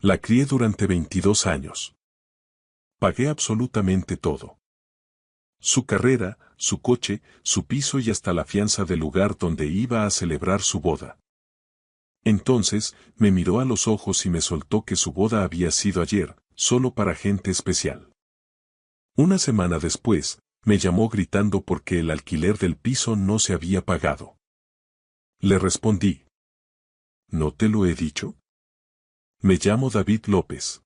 La crié durante 22 años. Pagué absolutamente todo. Su carrera, su coche, su piso y hasta la fianza del lugar donde iba a celebrar su boda. Entonces, me miró a los ojos y me soltó que su boda había sido ayer, solo para gente especial. Una semana después, me llamó gritando porque el alquiler del piso no se había pagado. Le respondí. ¿No te lo he dicho? Me llamo David López.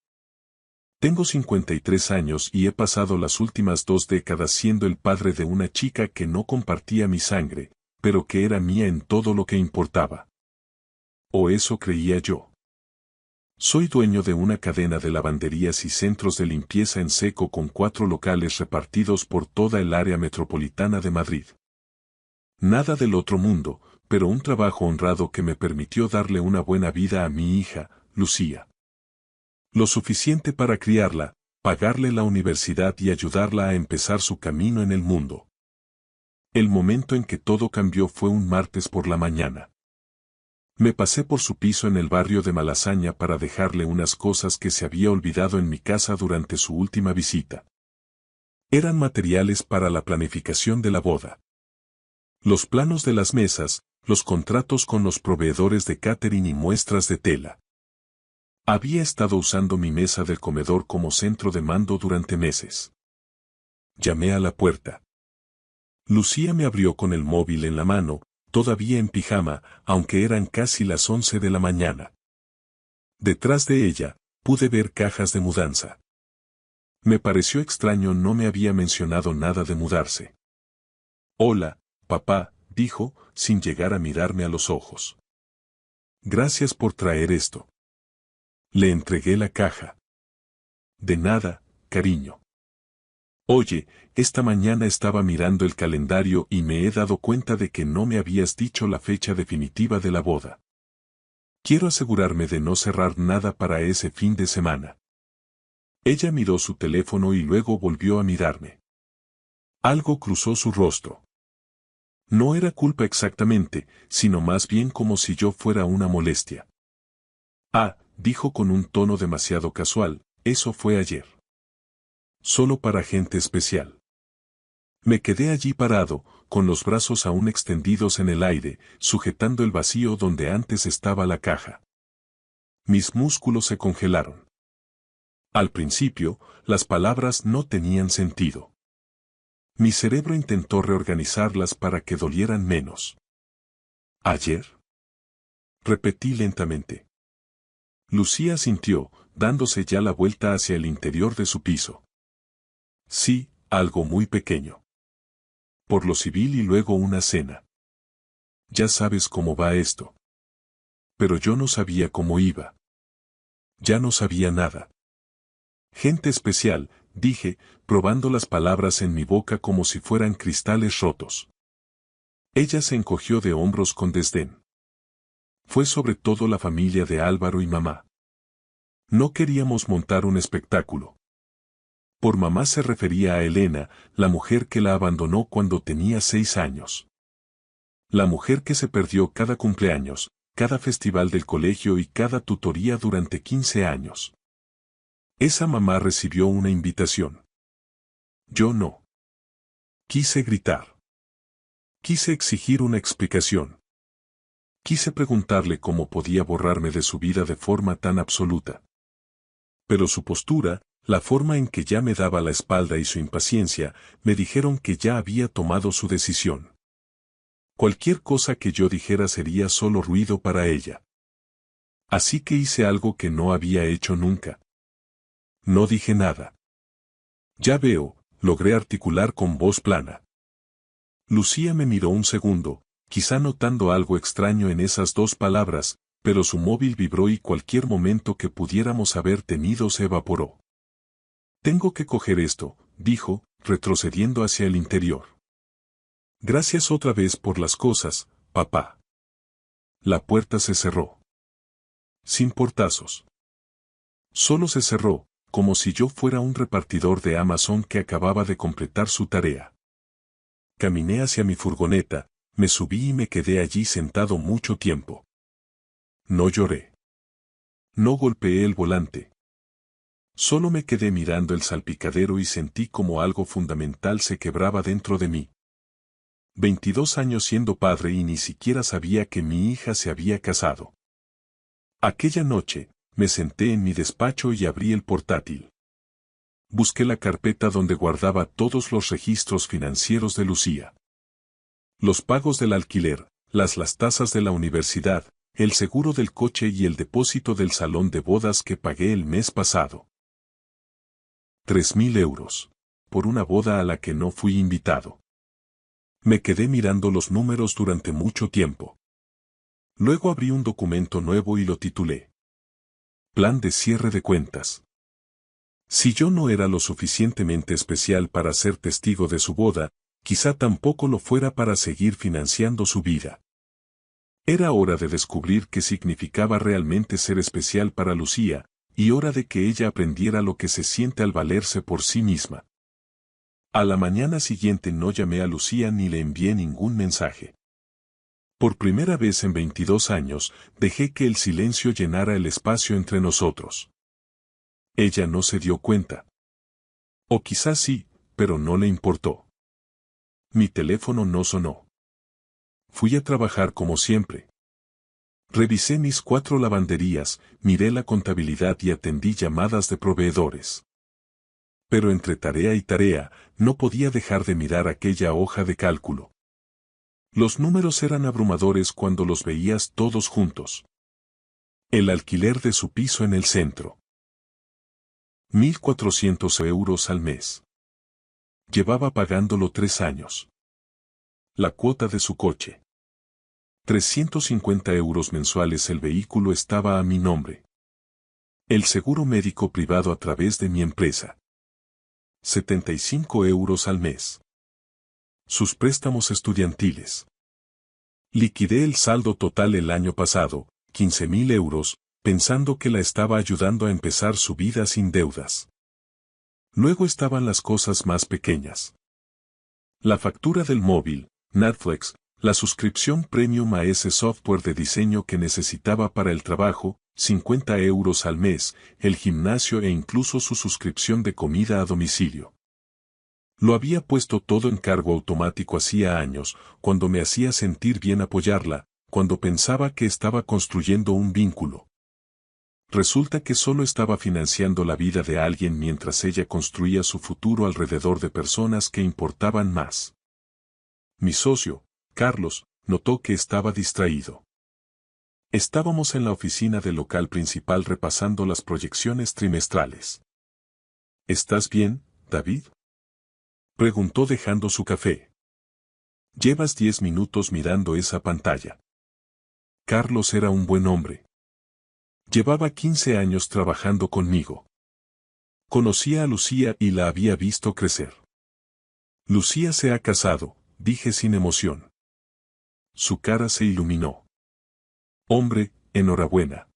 Tengo 53 años y he pasado las últimas 2 décadas siendo el padre de una chica que no compartía mi sangre, pero que era mía en todo lo que importaba. O eso creía yo. Soy dueño de una cadena de lavanderías y centros de limpieza en seco con 4 locales repartidos por toda el área metropolitana de Madrid. Nada del otro mundo, pero un trabajo honrado que me permitió darle una buena vida a mi hija, Lucía. Lo suficiente para criarla, pagarle la universidad y ayudarla a empezar su camino en el mundo. El momento en que todo cambió fue un martes por la mañana. Me pasé por su piso en el barrio de Malasaña para dejarle unas cosas que se había olvidado en mi casa durante su última visita. Eran materiales para la planificación de la boda. Los planos de las mesas, los contratos con los proveedores de catering y muestras de tela. Había estado usando mi mesa del comedor como centro de mando durante meses. Llamé a la puerta. Lucía me abrió con el móvil en la mano, todavía en pijama, aunque eran casi las 11 de la mañana. Detrás de ella, pude ver cajas de mudanza. Me pareció extraño, no me había mencionado nada de mudarse. Hola, papá, dijo, sin llegar a mirarme a los ojos. Gracias por traer esto. Le entregué la caja. De nada, cariño. Oye, esta mañana estaba mirando el calendario y me he dado cuenta de que no me habías dicho la fecha definitiva de la boda. Quiero asegurarme de no cerrar nada para ese fin de semana. Ella miró su teléfono y luego volvió a mirarme. Algo cruzó su rostro. No era culpa exactamente, sino más bien como si yo fuera una molestia. Ah, dijo con un tono demasiado casual, eso fue ayer. Solo para gente especial. Me quedé allí parado, con los brazos aún extendidos en el aire, sujetando el vacío donde antes estaba la caja. Mis músculos se congelaron. Al principio, las palabras no tenían sentido. Mi cerebro intentó reorganizarlas para que dolieran menos. ¿Ayer? Repetí lentamente. Lucía asintió, dándose ya la vuelta hacia el interior de su piso. Sí, algo muy pequeño. Por lo civil y luego una cena. Ya sabes cómo va esto. Pero yo no sabía cómo iba. Ya no sabía nada. Gente especial, dije, probando las palabras en mi boca como si fueran cristales rotos. Ella se encogió de hombros con desdén. Fue sobre todo la familia de Álvaro y mamá. No queríamos montar un espectáculo. Por mamá se refería a Elena, la mujer que la abandonó cuando tenía 6 años. La mujer que se perdió cada cumpleaños, cada festival del colegio y cada tutoría durante 15 años. Esa mamá recibió una invitación. Yo no. Quise gritar. Quise exigir una explicación. Quise preguntarle cómo podía borrarme de su vida de forma tan absoluta. Pero su postura, la forma en que ya me daba la espalda y su impaciencia, me dijeron que ya había tomado su decisión. Cualquier cosa que yo dijera sería solo ruido para ella. Así que hice algo que no había hecho nunca. No dije nada. Ya veo, logré articular con voz plana. Lucía me miró un segundo, quizá notando algo extraño en esas 2 palabras, pero su móvil vibró y cualquier momento que pudiéramos haber tenido se evaporó. Tengo que coger esto, dijo, retrocediendo hacia el interior. Gracias otra vez por las cosas, papá. La puerta se cerró. Sin portazos. Solo se cerró, como si yo fuera un repartidor de Amazon que acababa de completar su tarea. Caminé hacia mi furgoneta, me subí y me quedé allí sentado mucho tiempo. No lloré. No golpeé el volante. Solo me quedé mirando el salpicadero y sentí como algo fundamental se quebraba dentro de mí. 22 años siendo padre y ni siquiera sabía que mi hija se había casado. Aquella noche, me senté en mi despacho y abrí el portátil. Busqué la carpeta donde guardaba todos los registros financieros de Lucía. Los pagos del alquiler, las tasas de la universidad, el seguro del coche y el depósito del salón de bodas que pagué el mes pasado. 3.000 euros. Por una boda a la que no fui invitado. Me quedé mirando los números durante mucho tiempo. Luego abrí un documento nuevo y lo titulé Plan de cierre de cuentas. Si yo no era lo suficientemente especial para ser testigo de su boda, quizá tampoco lo fuera para seguir financiando su vida. Era hora de descubrir qué significaba realmente ser especial para Lucía, y hora de que ella aprendiera lo que se siente al valerse por sí misma. A la mañana siguiente no llamé a Lucía ni le envié ningún mensaje. Por primera vez en 22 años, dejé que el silencio llenara el espacio entre nosotros. Ella no se dio cuenta. O quizás sí, pero no le importó. Mi teléfono no sonó. Fui a trabajar como siempre. Revisé mis 4 lavanderías, miré la contabilidad y atendí llamadas de proveedores. Pero entre tarea y tarea, no podía dejar de mirar aquella hoja de cálculo. Los números eran abrumadores cuando los veías todos juntos. El alquiler de su piso en el centro. 1.400 euros al mes. Llevaba pagándolo 3 años. La cuota de su coche. 350 euros mensuales. El vehículo estaba a mi nombre. El seguro médico privado a través de mi empresa. 75 euros al mes. Sus préstamos estudiantiles. Liquidé el saldo total el año pasado, 15.000 euros, pensando que la estaba ayudando a empezar su vida sin deudas. Luego estaban las cosas más pequeñas. La factura del móvil, Netflix, la suscripción premium a ese software de diseño que necesitaba para el trabajo, 50 euros al mes, el gimnasio e incluso su suscripción de comida a domicilio. Lo había puesto todo en cargo automático hacía años, cuando me hacía sentir bien apoyarla, cuando pensaba que estaba construyendo un vínculo. Resulta que solo estaba financiando la vida de alguien mientras ella construía su futuro alrededor de personas que importaban más. Mi socio, Carlos, notó que estaba distraído. Estábamos en la oficina del local principal repasando las proyecciones trimestrales. ¿Estás bien, David?, preguntó dejando su café. Llevas 10 minutos mirando esa pantalla. Carlos era un buen hombre. Llevaba 15 años trabajando conmigo. Conocía a Lucía y la había visto crecer. Lucía se ha casado, dije sin emoción. Su cara se iluminó. Hombre, enhorabuena.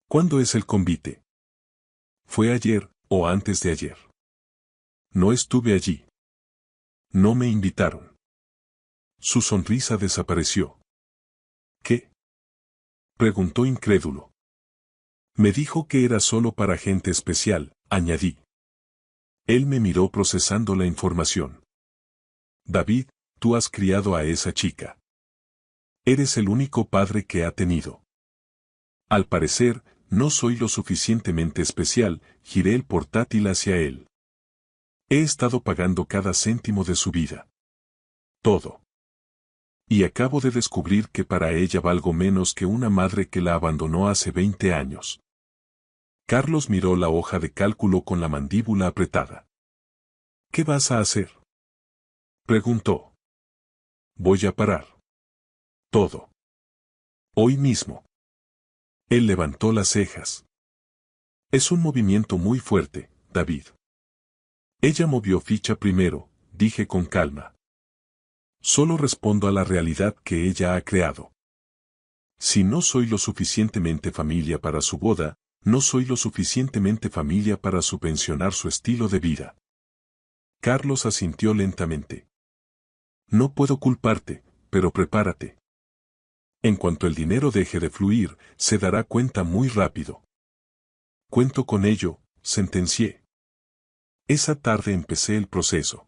¿Cuándo es el convite? ¿Fue ayer, o antes de ayer? No estuve allí. No me invitaron. Su sonrisa desapareció. ¿Qué?, preguntó incrédulo. Me dijo que era solo para gente especial, añadí. Él me miró procesando la información. David, tú has criado a esa chica. Eres el único padre que ha tenido. Al parecer, no soy lo suficientemente especial, giré el portátil hacia él. He estado pagando cada céntimo de su vida. Todo. Y acabo de descubrir que para ella valgo menos que una madre que la abandonó hace 20 años. Carlos miró la hoja de cálculo con la mandíbula apretada. ¿Qué vas a hacer?, preguntó. Voy a parar. Todo. Hoy mismo. Él levantó las cejas. Es un movimiento muy fuerte, David. Ella movió ficha primero, dije con calma. Solo respondo a la realidad que ella ha creado. Si no soy lo suficientemente familia para su boda, no soy lo suficientemente familia para subvencionar su estilo de vida. Carlos asintió lentamente. No puedo culparte, pero prepárate. En cuanto el dinero deje de fluir, se dará cuenta muy rápido. Cuento con ello, sentencié. Esa tarde empecé el proceso.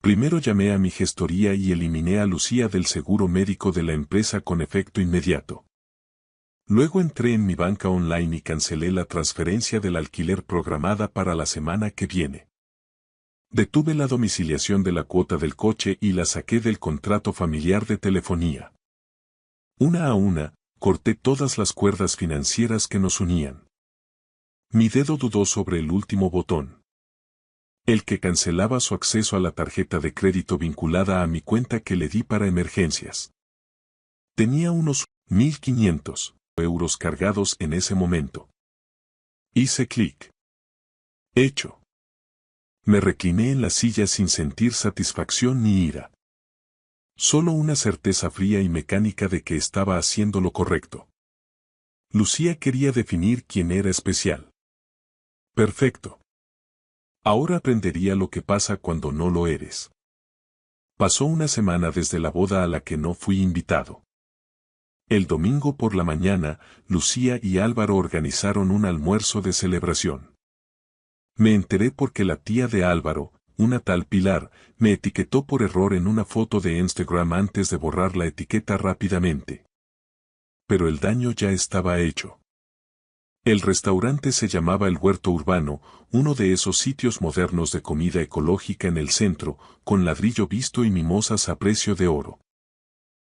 Primero llamé a mi gestoría y eliminé a Lucía del seguro médico de la empresa con efecto inmediato. Luego entré en mi banca online y cancelé la transferencia del alquiler programada para la semana que viene. Detuve la domiciliación de la cuota del coche y la saqué del contrato familiar de telefonía. Una a una, corté todas las cuerdas financieras que nos unían. Mi dedo dudó sobre el último botón. El que cancelaba su acceso a la tarjeta de crédito vinculada a mi cuenta que le di para emergencias. Tenía unos 1.500 euros cargados en ese momento. Hice clic. Hecho. Me recliné en la silla sin sentir satisfacción ni ira. Solo una certeza fría y mecánica de que estaba haciendo lo correcto. Lucía quería definir quién era especial. Perfecto. Ahora aprendería lo que pasa cuando no lo eres. Pasó una semana desde la boda a la que no fui invitado. El domingo por la mañana, Lucía y Álvaro organizaron un almuerzo de celebración. Me enteré porque la tía de Álvaro, una tal Pilar, me etiquetó por error en una foto de Instagram antes de borrar la etiqueta rápidamente. Pero el daño ya estaba hecho. El restaurante se llamaba El Huerto Urbano, uno de esos sitios modernos de comida ecológica en el centro, con ladrillo visto y mimosas a precio de oro.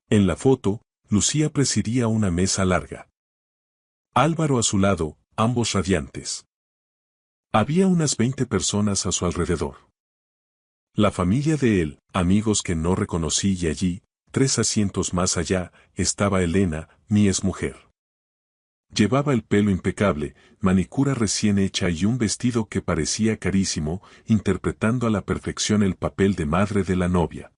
En la foto, Lucía presidía una mesa larga. Álvaro a su lado, ambos radiantes. Había unas 20 personas a su alrededor. La familia de él, amigos que no reconocí y allí, 3 asientos más allá, estaba Elena, mi exmujer. Llevaba el pelo impecable, manicura recién hecha y un vestido que parecía carísimo, interpretando a la perfección el papel de madre de la novia.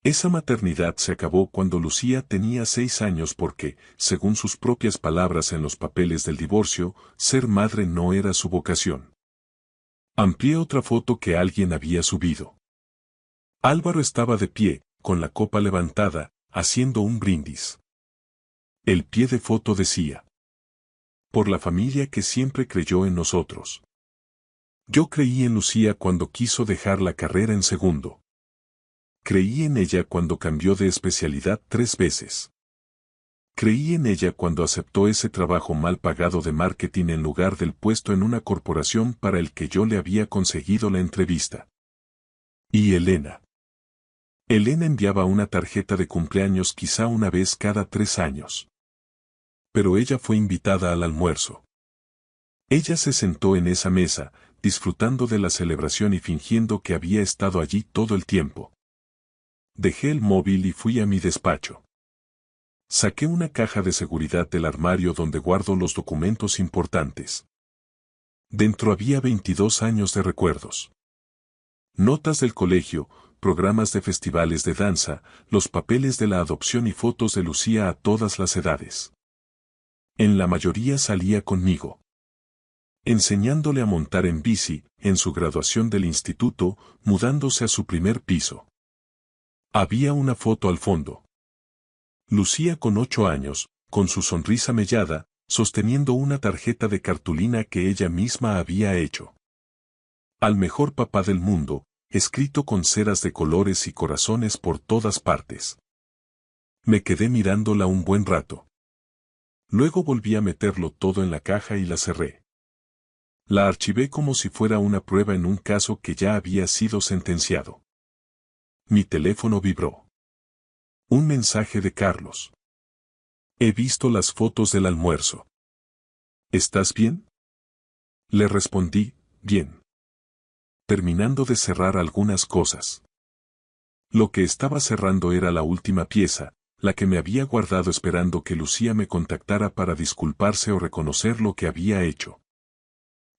Esa maternidad se acabó cuando Lucía tenía 6 años porque, según sus propias palabras en los papeles del divorcio, ser madre no era su vocación. Amplié otra foto que alguien había subido. Álvaro estaba de pie, con la copa levantada, haciendo un brindis. El pie de foto decía: por la familia que siempre creyó en nosotros. Yo creí en Lucía cuando quiso dejar la carrera en segundo. Creí en ella cuando cambió de especialidad 3 veces. Creí en ella cuando aceptó ese trabajo mal pagado de marketing en lugar del puesto en una corporación para el que yo le había conseguido la entrevista. Y Elena. Elena enviaba una tarjeta de cumpleaños quizá una vez cada 3 años. Pero ella fue invitada al almuerzo. Ella se sentó en esa mesa, disfrutando de la celebración y fingiendo que había estado allí todo el tiempo. Dejé el móvil y fui a mi despacho. Saqué una caja de seguridad del armario donde guardo los documentos importantes. Dentro había 22 años de recuerdos. Notas del colegio, programas de festivales de danza, los papeles de la adopción y fotos de Lucía a todas las edades. En la mayoría salía conmigo. Enseñándole a montar en bici, en su graduación del instituto, mudándose a su primer piso. Había una foto al fondo. Lucía con 8 años, con su sonrisa mellada, sosteniendo una tarjeta de cartulina que ella misma había hecho. Al mejor papá del mundo, escrito con ceras de colores y corazones por todas partes. Me quedé mirándola un buen rato. Luego volví a meterlo todo en la caja y la cerré. La archivé como si fuera una prueba en un caso que ya había sido sentenciado. Mi teléfono vibró. Un mensaje de Carlos. He visto las fotos del almuerzo. ¿Estás bien? Le respondí, bien. Terminando de cerrar algunas cosas. Lo que estaba cerrando era la última pieza, la que me había guardado esperando que Lucía me contactara para disculparse o reconocer lo que había hecho.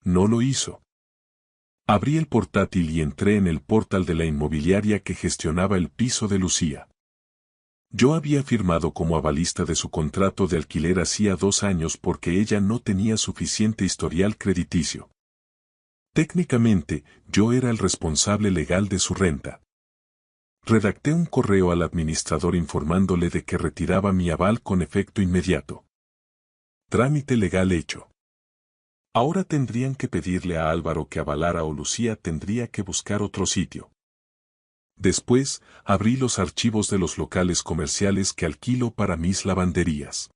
No lo hizo. Abrí el portátil y entré en el portal de la inmobiliaria que gestionaba el piso de Lucía. Yo había firmado como avalista de su contrato de alquiler hacía 2 años porque ella no tenía suficiente historial crediticio. Técnicamente, yo era el responsable legal de su renta. Redacté un correo al administrador informándole de que retiraba mi aval con efecto inmediato. Trámite legal hecho. Ahora tendrían que pedirle a Álvaro que avalara o Lucía tendría que buscar otro sitio. Después, abrí los archivos de los locales comerciales que alquilo para mis lavanderías.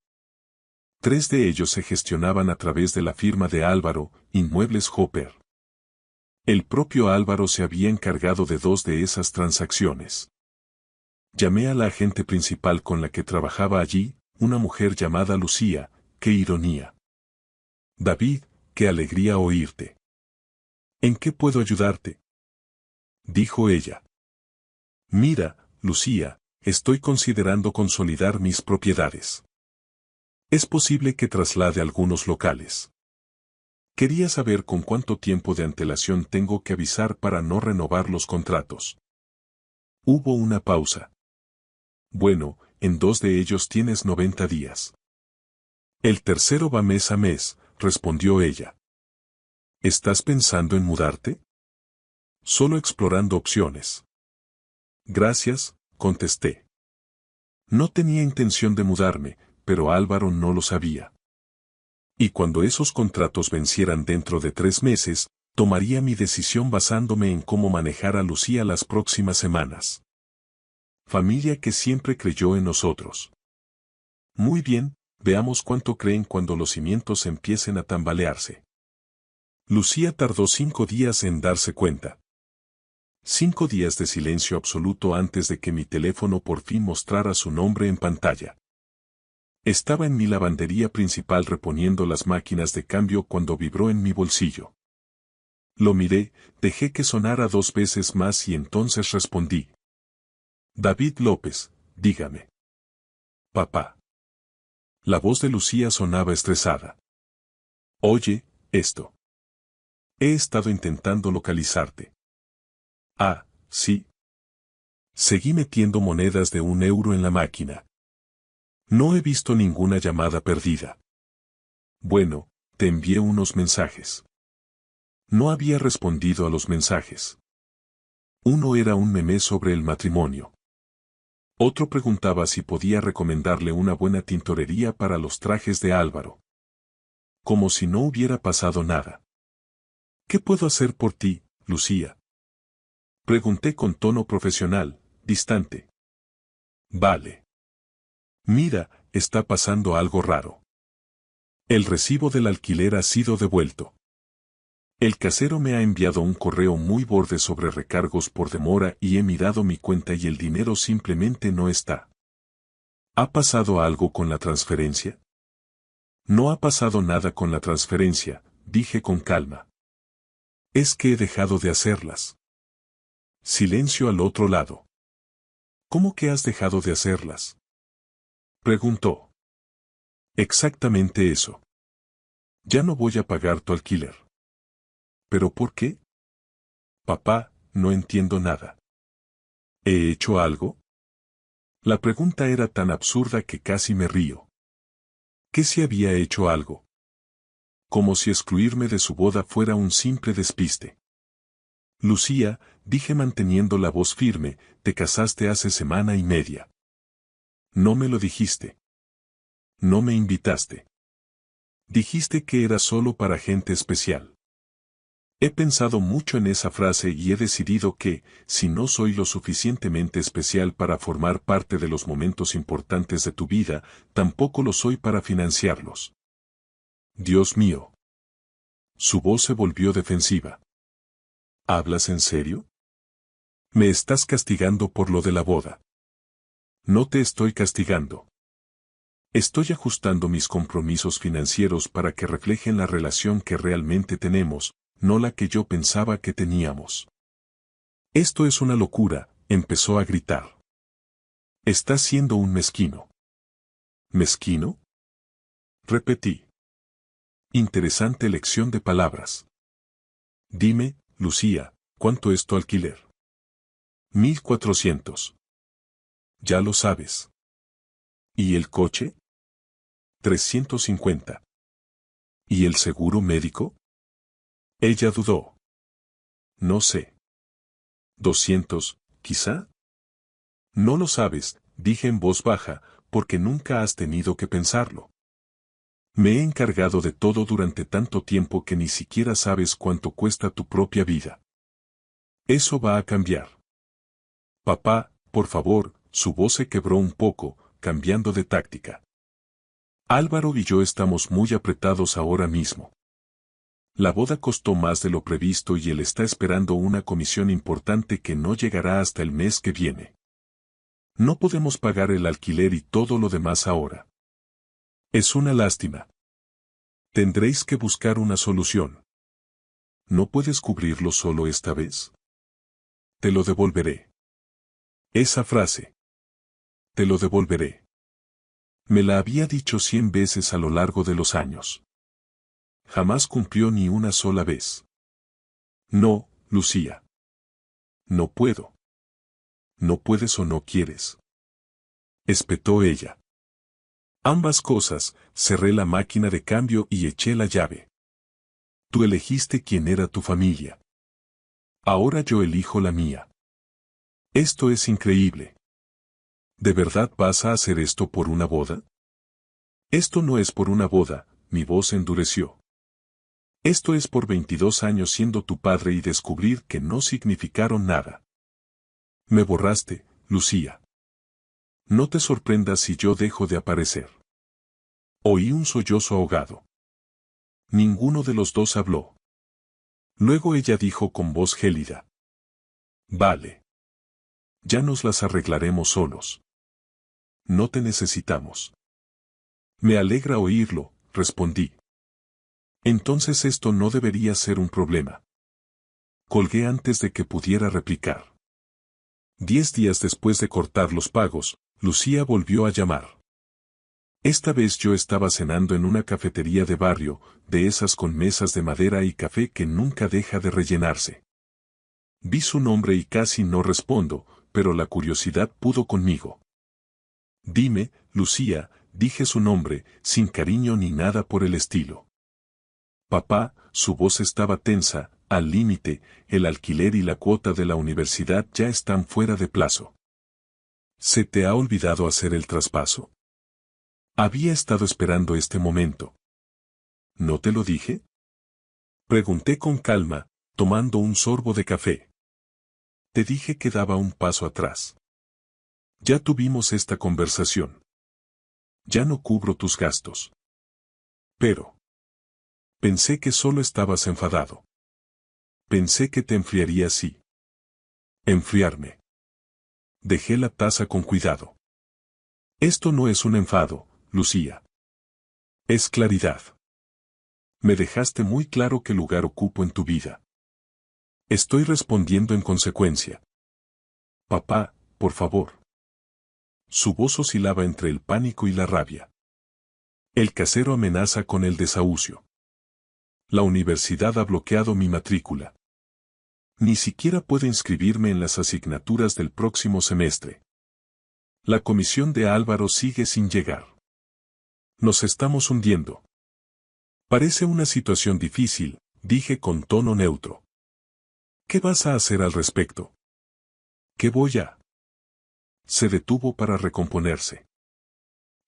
3 de ellos se gestionaban a través de la firma de Álvaro, Inmuebles Hopper. El propio Álvaro se había encargado de 2 de esas transacciones. Llamé a la agente principal con la que trabajaba allí, una mujer llamada Lucía. ¡Qué ironía! David, qué alegría oírte. ¿En qué puedo ayudarte?, dijo ella. Mira, Lucía, estoy considerando consolidar mis propiedades. Es posible que traslade algunos locales. Quería saber con cuánto tiempo de antelación tengo que avisar para no renovar los contratos. Hubo una pausa. Bueno, en 2 de ellos tienes 90 días. El tercero va mes a mes, respondió ella. ¿Estás pensando en mudarte? Solo explorando opciones. Gracias, contesté. No tenía intención de mudarme, pero Álvaro no lo sabía. Y cuando esos contratos vencieran dentro de 3 meses, tomaría mi decisión basándome en cómo manejar a Lucía las próximas semanas. Familia que siempre creyó en nosotros. Muy bien, veamos cuánto creen cuando los cimientos empiecen a tambalearse. Lucía tardó 5 días en darse cuenta. 5 días de silencio absoluto antes de que mi teléfono por fin mostrara su nombre en pantalla. Estaba en mi lavandería principal reponiendo las máquinas de cambio cuando vibró en mi bolsillo. Lo miré, dejé que sonara 2 veces más y entonces respondí. David López, dígame. Papá. La voz de Lucía sonaba estresada. Oye, esto. He estado intentando localizarte. Ah, sí. Seguí metiendo monedas de 1 euro en la máquina. No he visto ninguna llamada perdida. Bueno, te envié unos mensajes. No había respondido a los mensajes. Uno era un meme sobre el matrimonio. Otro preguntaba si podía recomendarle una buena tintorería para los trajes de Álvaro. Como si no hubiera pasado nada. ¿Qué puedo hacer por ti, Lucía?, pregunté con tono profesional, distante. Vale. Mira, está pasando algo raro. El recibo del alquiler ha sido devuelto. El casero me ha enviado un correo muy borde sobre recargos por demora y he mirado mi cuenta y el dinero simplemente no está. ¿Ha pasado algo con la transferencia? No ha pasado nada con la transferencia, dije con calma. Es que he dejado de hacerlas. Silencio al otro lado. ¿Cómo que has dejado de hacerlas?, preguntó. Exactamente eso. Ya no voy a pagar tu alquiler. ¿Pero por qué? Papá, no entiendo nada. ¿He hecho algo? La pregunta era tan absurda que casi me río. ¿Qué si había hecho algo? Como si excluirme de su boda fuera un simple despiste. Lucía, dije manteniendo la voz firme, te casaste hace semana y media. No me lo dijiste. No me invitaste. Dijiste que era solo para gente especial. He pensado mucho en esa frase y he decidido que, si no soy lo suficientemente especial para formar parte de los momentos importantes de tu vida, tampoco lo soy para financiarlos. Dios mío. Su voz se volvió defensiva. ¿Hablas en serio? Me estás castigando por lo de la boda. No te estoy castigando. Estoy ajustando mis compromisos financieros para que reflejen la relación que realmente tenemos, no la que yo pensaba que teníamos. Esto es una locura, empezó a gritar. Estás siendo un mezquino. ¿Mezquino? Repetí. Interesante elección de palabras. Dime, Lucía, ¿cuánto es tu alquiler? 1.400. Ya lo sabes. ¿Y el coche? 350. ¿Y el seguro médico? Ella dudó. No sé. 200, quizá. No lo sabes, dije en voz baja, porque nunca has tenido que pensarlo. Me he encargado de todo durante tanto tiempo que ni siquiera sabes cuánto cuesta tu propia vida. Eso va a cambiar. Papá, por favor, su voz se quebró un poco, cambiando de táctica. Álvaro y yo estamos muy apretados ahora mismo. La boda costó más de lo previsto y él está esperando una comisión importante que no llegará hasta el mes que viene. No podemos pagar el alquiler y todo lo demás ahora. Es una lástima. Tendréis que buscar una solución. ¿No puedes cubrirlo solo esta vez? Te lo devolveré. Esa frase. Te lo devolveré. Me la había dicho 100 veces a lo largo de los años. Jamás cumplió ni una sola vez. No, Lucía. No puedo. No puedes o no quieres. Espetó ella. Ambas cosas, cerré la máquina de cambio y eché la llave. Tú elegiste quién era tu familia. Ahora yo elijo la mía. Esto es increíble. ¿De verdad vas a hacer esto por una boda? Esto no es por una boda, mi voz endureció. Esto es por 22 años siendo tu padre y descubrir que no significaron nada. Me borraste, Lucía. No te sorprendas si yo dejo de aparecer. Oí un sollozo ahogado. Ninguno de los dos habló. Luego ella dijo con voz gélida. Vale. Ya nos las arreglaremos solos. No te necesitamos. Me alegra oírlo, respondí. Entonces esto no debería ser un problema. Colgué antes de que pudiera replicar. 10 días después de cortar los pagos, Lucía volvió a llamar. Esta vez yo estaba cenando en una cafetería de barrio, de esas con mesas de madera y café que nunca deja de rellenarse. Vi su nombre y casi no respondo, pero la curiosidad pudo conmigo. Dime, Lucía, dije su nombre, sin cariño ni nada por el estilo. Papá, su voz estaba tensa, al límite, el alquiler y la cuota de la universidad ya están fuera de plazo. ¿Se te ha olvidado hacer el traspaso? Había estado esperando este momento. ¿No te lo dije? Pregunté con calma, tomando un sorbo de café. Te dije que daba un paso atrás. Ya tuvimos esta conversación. Ya no cubro tus gastos. Pero. Pensé que solo estabas enfadado. Pensé que te enfriaría así. Enfriarme. Dejé la taza con cuidado. Esto no es un enfado, Lucía. Es claridad. Me dejaste muy claro qué lugar ocupo en tu vida. Estoy respondiendo en consecuencia. Papá, por favor. Su voz oscilaba entre el pánico y la rabia. El casero amenaza con el desahucio. La universidad ha bloqueado mi matrícula. Ni siquiera puedo inscribirme en las asignaturas del próximo semestre. La comisión de Álvaro sigue sin llegar. Nos estamos hundiendo. Parece una situación difícil, dije con tono neutro. ¿Qué vas a hacer al respecto? ¿Qué voy a? Se detuvo para recomponerse.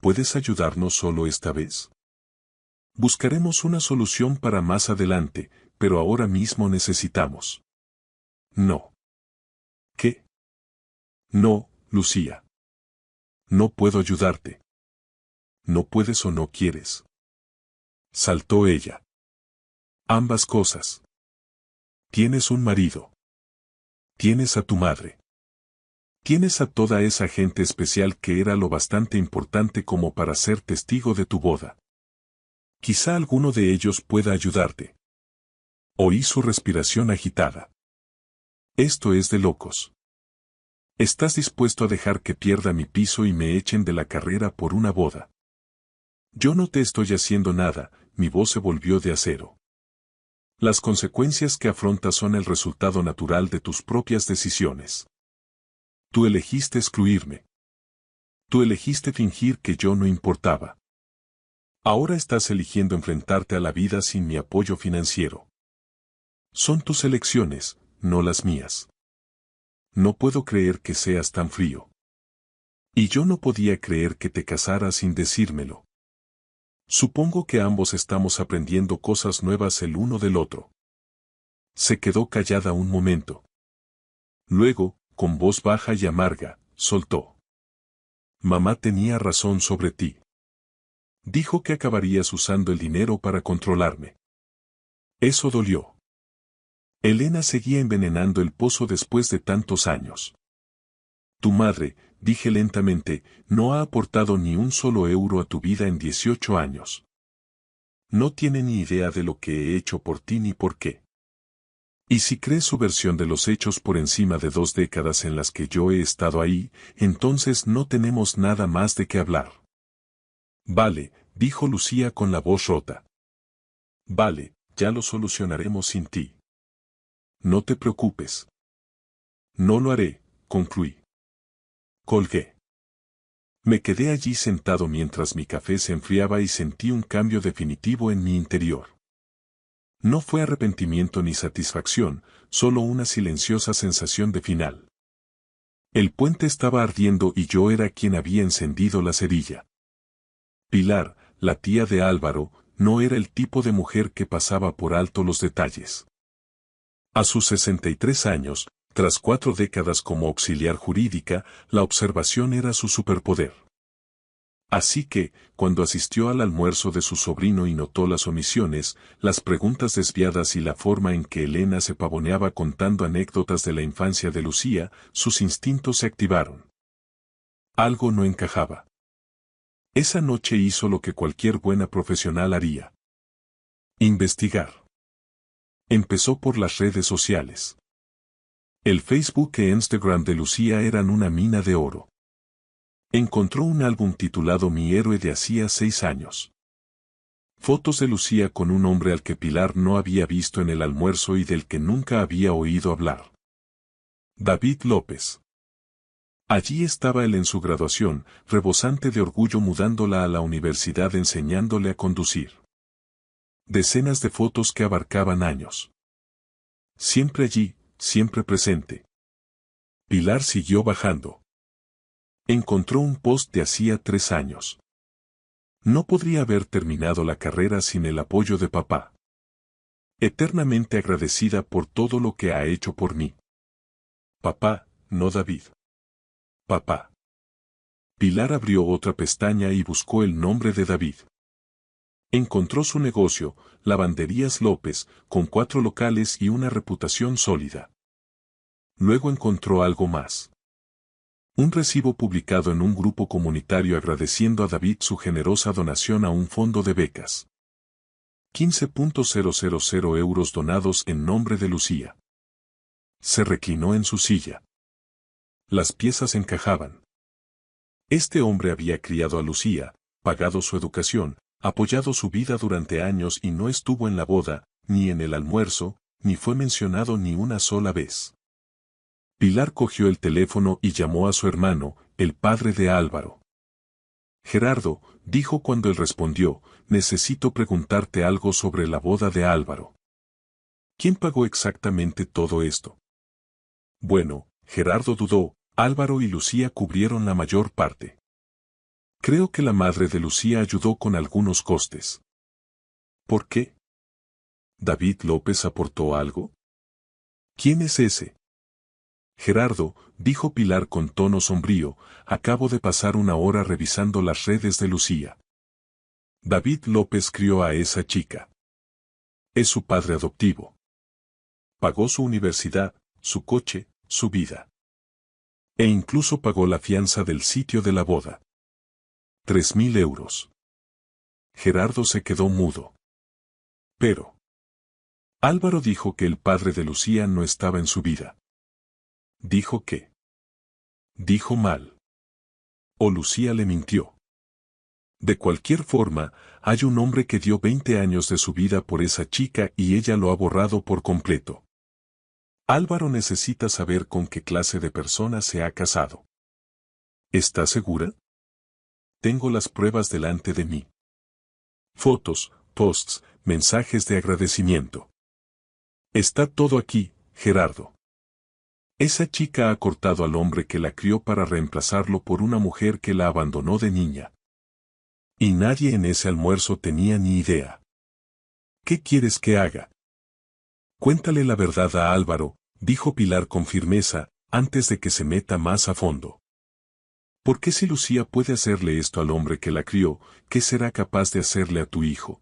¿Puedes ayudarnos solo esta vez? Buscaremos una solución para más adelante, pero ahora mismo necesitamos. No. ¿Qué? No, Lucía. No puedo ayudarte. No puedes o no quieres. Saltó ella. Ambas cosas. Tienes un marido. Tienes a tu madre. Tienes a toda esa gente especial que era lo bastante importante como para ser testigo de tu boda. Quizá alguno de ellos pueda ayudarte. Oí su respiración agitada. Esto es de locos. ¿Estás dispuesto a dejar que pierda mi piso y me echen de la carrera por una boda? Yo no te estoy haciendo nada, mi voz se volvió de acero. Las consecuencias que afrontas son el resultado natural de tus propias decisiones. Tú elegiste excluirme. Tú elegiste fingir que yo no importaba. Ahora estás eligiendo enfrentarte a la vida sin mi apoyo financiero. Son tus elecciones, no las mías. No puedo creer que seas tan frío. Y yo no podía creer que te casaras sin decírmelo. Supongo que ambos estamos aprendiendo cosas nuevas el uno del otro. Se quedó callada un momento. Luego, con voz baja y amarga, soltó. Mamá tenía razón sobre ti. Dijo que acabarías usando el dinero para controlarme. Eso dolió. Elena seguía envenenando el pozo después de tantos años. Tu madre, dije lentamente, no ha aportado ni un solo euro a tu vida en 18 años. No tiene ni idea de lo que he hecho por ti ni por qué. Y si crees su versión de los hechos por encima de 2 décadas en las que yo he estado ahí, entonces no tenemos nada más de qué hablar. Vale, dijo Lucía con la voz rota. Vale, ya lo solucionaremos sin ti. No te preocupes. No lo haré, concluí. Colgué. Me quedé allí sentado mientras mi café se enfriaba y sentí un cambio definitivo en mi interior. No fue arrepentimiento ni satisfacción, solo una silenciosa sensación de final. El puente estaba ardiendo y yo era quien había encendido la cerilla. Pilar, la tía de Álvaro, no era el tipo de mujer que pasaba por alto los detalles. A sus 63 años, tras 4 décadas como auxiliar jurídica, la observación era su superpoder. Así que, cuando asistió al almuerzo de su sobrino y notó las omisiones, las preguntas desviadas y la forma en que Elena se pavoneaba contando anécdotas de la infancia de Lucía, sus instintos se activaron. Algo no encajaba. Esa noche hizo lo que cualquier buena profesional haría. Investigar. Empezó por las redes sociales. El Facebook e Instagram de Lucía eran una mina de oro. Encontró un álbum titulado Mi héroe de hacía 6 años. Fotos de Lucía con un hombre al que Pilar no había visto en el almuerzo y del que nunca había oído hablar. David López. Allí estaba él en su graduación, rebosante de orgullo mudándola a la universidad enseñándole a conducir. Decenas de fotos que abarcaban años. Siempre allí, siempre presente. Pilar siguió bajando. Encontró un post de hacía 3 años. No podría haber terminado la carrera sin el apoyo de papá. Eternamente agradecida por todo lo que ha hecho por mí. Papá, no David. Papá. Pilar abrió otra pestaña y buscó el nombre de David. Encontró su negocio, Lavanderías López, con 4 locales y una reputación sólida. Luego encontró algo más. Un recibo publicado en un grupo comunitario agradeciendo a David su generosa donación a un fondo de becas. 15.000 euros donados en nombre de Lucía. Se reclinó en su silla. Las piezas encajaban. Este hombre había criado a Lucía, pagado su educación, apoyado su vida durante años y no estuvo en la boda, ni en el almuerzo, ni fue mencionado ni una sola vez. Pilar cogió el teléfono y llamó a su hermano, el padre de Álvaro. Gerardo, dijo cuando él respondió, necesito preguntarte algo sobre la boda de Álvaro. ¿Quién pagó exactamente todo esto? Bueno, Gerardo dudó, Álvaro y Lucía cubrieron la mayor parte. Creo que la madre de Lucía ayudó con algunos costes. ¿Por qué? ¿David López aportó algo? ¿Quién es ese? Gerardo, dijo Pilar con tono sombrío, acabo de pasar una hora revisando las redes de Lucía. David López crió a esa chica. Es su padre adoptivo. Pagó su universidad, su coche, su vida. E incluso pagó la fianza del sitio de la boda. 3.000 euros. Gerardo se quedó mudo. Pero Álvaro dijo que el padre de Lucía no estaba en su vida. Dijo que. Dijo mal. O Lucía le mintió. De cualquier forma, hay un hombre que dio 20 años de su vida por esa chica y ella lo ha borrado por completo. Álvaro necesita saber con qué clase de persona se ha casado. ¿Está segura? Tengo las pruebas delante de mí. Fotos, posts, mensajes de agradecimiento. Está todo aquí, Gerardo. Esa chica ha cortado al hombre que la crió para reemplazarlo por una mujer que la abandonó de niña. Y nadie en ese almuerzo tenía ni idea. ¿Qué quieres que haga? Cuéntale la verdad a Álvaro, dijo Pilar con firmeza, antes de que se meta más a fondo. ¿Por qué si Lucía puede hacerle esto al hombre que la crió, qué será capaz de hacerle a tu hijo?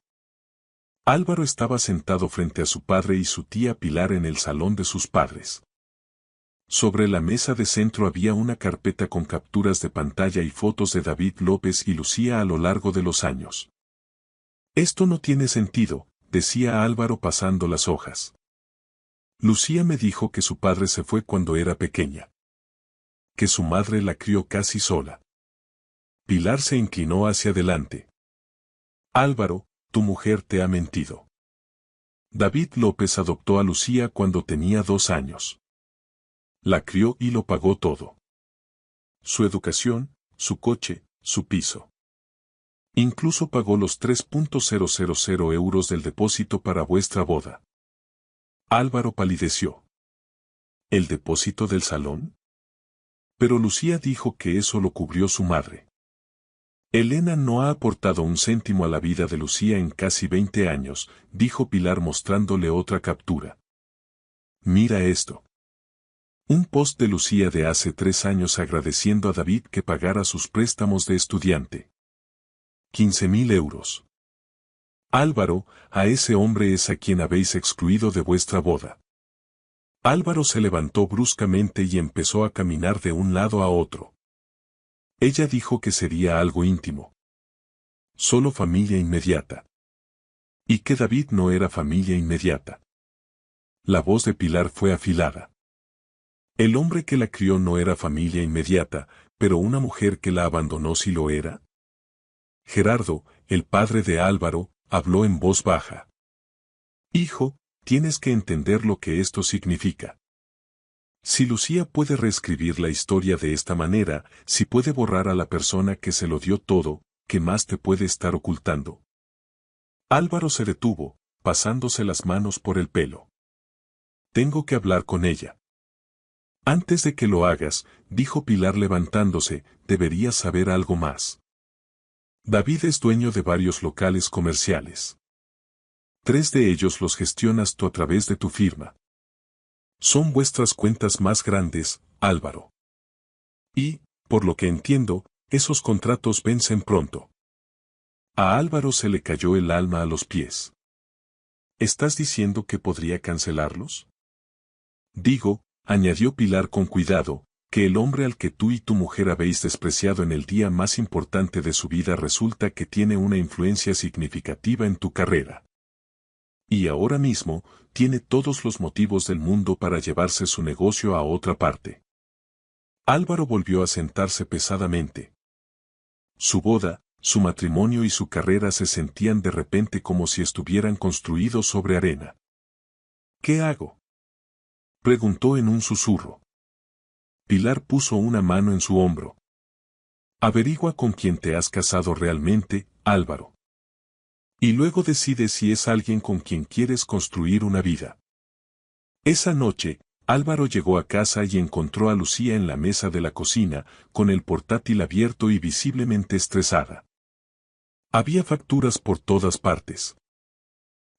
Álvaro estaba sentado frente a su padre y su tía Pilar en el salón de sus padres. Sobre la mesa de centro había una carpeta con capturas de pantalla y fotos de David López y Lucía a lo largo de los años. Esto no tiene sentido, decía Álvaro pasando las hojas. Lucía me dijo que su padre se fue cuando era pequeña. Que su madre la crió casi sola. Pilar se inclinó hacia adelante. Álvaro, tu mujer te ha mentido. David López adoptó a Lucía cuando tenía 2 años. La crió y lo pagó todo. Su educación, su coche, su piso. Incluso pagó los 3.000 euros del depósito para vuestra boda. Álvaro palideció. ¿El depósito del salón? Pero Lucía dijo que eso lo cubrió su madre. Elena no ha aportado un céntimo a la vida de Lucía en casi 20 años, dijo Pilar mostrándole otra captura. Mira esto. Un post de Lucía de hace 3 años agradeciendo a David que pagara sus préstamos de estudiante. 15.000 euros. Álvaro, a ese hombre es a quien habéis excluido de vuestra boda. Álvaro se levantó bruscamente y empezó a caminar de un lado a otro. Ella dijo que sería algo íntimo. Solo familia inmediata. Y que David no era familia inmediata. La voz de Pilar fue afilada. El hombre que la crió no era familia inmediata, pero una mujer que la abandonó sí lo era. Gerardo, el padre de Álvaro, habló en voz baja. Hijo, tienes que entender lo que esto significa. Si Lucía puede reescribir la historia de esta manera, si puede borrar a la persona que se lo dio todo, ¿qué más te puede estar ocultando? Álvaro se detuvo, pasándose las manos por el pelo. Tengo que hablar con ella. Antes de que lo hagas, dijo Pilar levantándose, deberías saber algo más. David es dueño de varios locales comerciales. 3 de ellos los gestionas tú a través de tu firma. Son vuestras cuentas más grandes, Álvaro. Y, por lo que entiendo, esos contratos vencen pronto. A Álvaro se le cayó el alma a los pies. ¿Estás diciendo que podría cancelarlos? Digo, añadió Pilar con cuidado, que el hombre al que tú y tu mujer habéis despreciado en el día más importante de su vida resulta que tiene una influencia significativa en tu carrera. Y ahora mismo, tiene todos los motivos del mundo para llevarse su negocio a otra parte. Álvaro volvió a sentarse pesadamente. Su boda, su matrimonio y su carrera se sentían de repente como si estuvieran construidos sobre arena. ¿Qué hago?, preguntó en un susurro. Pilar puso una mano en su hombro. Averigua con quién te has casado realmente, Álvaro. Y luego decide si es alguien con quien quieres construir una vida. Esa noche, Álvaro llegó a casa y encontró a Lucía en la mesa de la cocina, con el portátil abierto y visiblemente estresada. Había facturas por todas partes.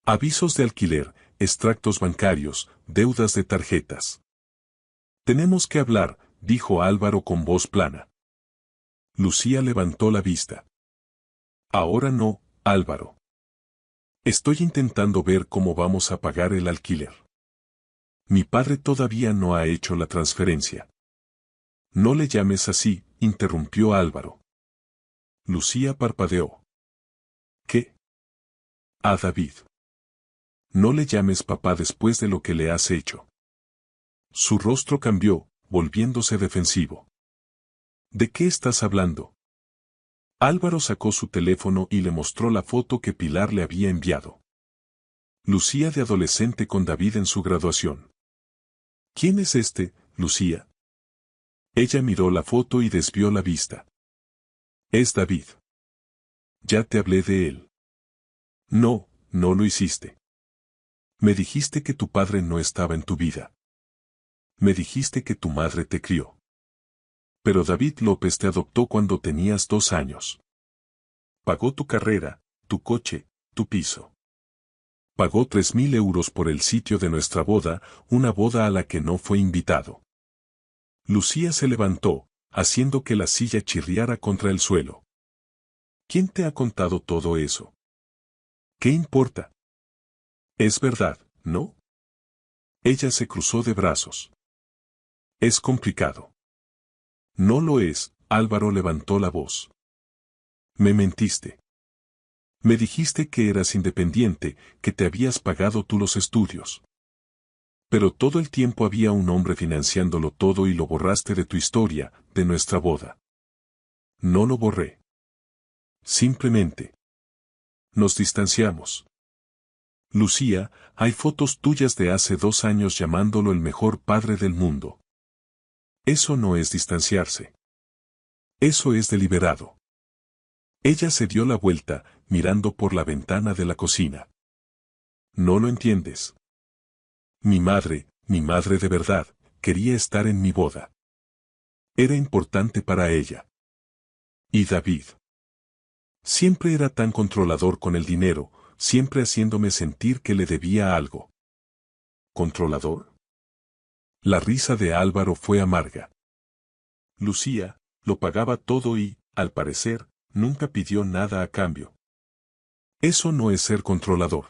Avisos de alquiler, extractos bancarios, deudas de tarjetas. Tenemos que hablar, dijo Álvaro con voz plana. Lucía levantó la vista. Ahora no, Álvaro. Estoy intentando ver cómo vamos a pagar el alquiler. Mi padre todavía no ha hecho la transferencia. No le llames así, interrumpió Álvaro. Lucía parpadeó. ¿Qué? A David. No le llames papá después de lo que le has hecho. Su rostro cambió, volviéndose defensivo. ¿De qué estás hablando? Álvaro sacó su teléfono y le mostró la foto que Pilar le había enviado. Lucía de adolescente con David en su graduación. ¿Quién es este, Lucía? Ella miró la foto y desvió la vista. Es David. Ya te hablé de él. No, no lo hiciste. Me dijiste que tu padre no estaba en tu vida. Me dijiste que tu madre te crió. Pero David López te adoptó cuando tenías 2 años. Pagó tu carrera, tu coche, tu piso. Pagó 3.000 euros por el sitio de nuestra boda, una boda a la que no fue invitado. Lucía se levantó, haciendo que la silla chirriara contra el suelo. ¿Quién te ha contado todo eso? ¿Qué importa? Es verdad, ¿no? Ella se cruzó de brazos. Es complicado. No lo es, Álvaro levantó la voz. Me mentiste. Me dijiste que eras independiente, que te habías pagado tú los estudios. Pero todo el tiempo había un hombre financiándolo todo y lo borraste de tu historia, de nuestra boda. No lo borré. Simplemente. Nos distanciamos. Lucía, hay fotos tuyas de hace 2 años llamándolo el mejor padre del mundo. Eso no es distanciarse. Eso es deliberado. Ella se dio la vuelta, mirando por la ventana de la cocina. No lo entiendes. Mi madre de verdad, quería estar en mi boda. Era importante para ella. Y David. Siempre era tan controlador con el dinero, siempre haciéndome sentir que le debía algo. ¿Controlador? La risa de Álvaro fue amarga. Lucía, lo pagaba todo y, al parecer, nunca pidió nada a cambio. Eso no es ser controlador.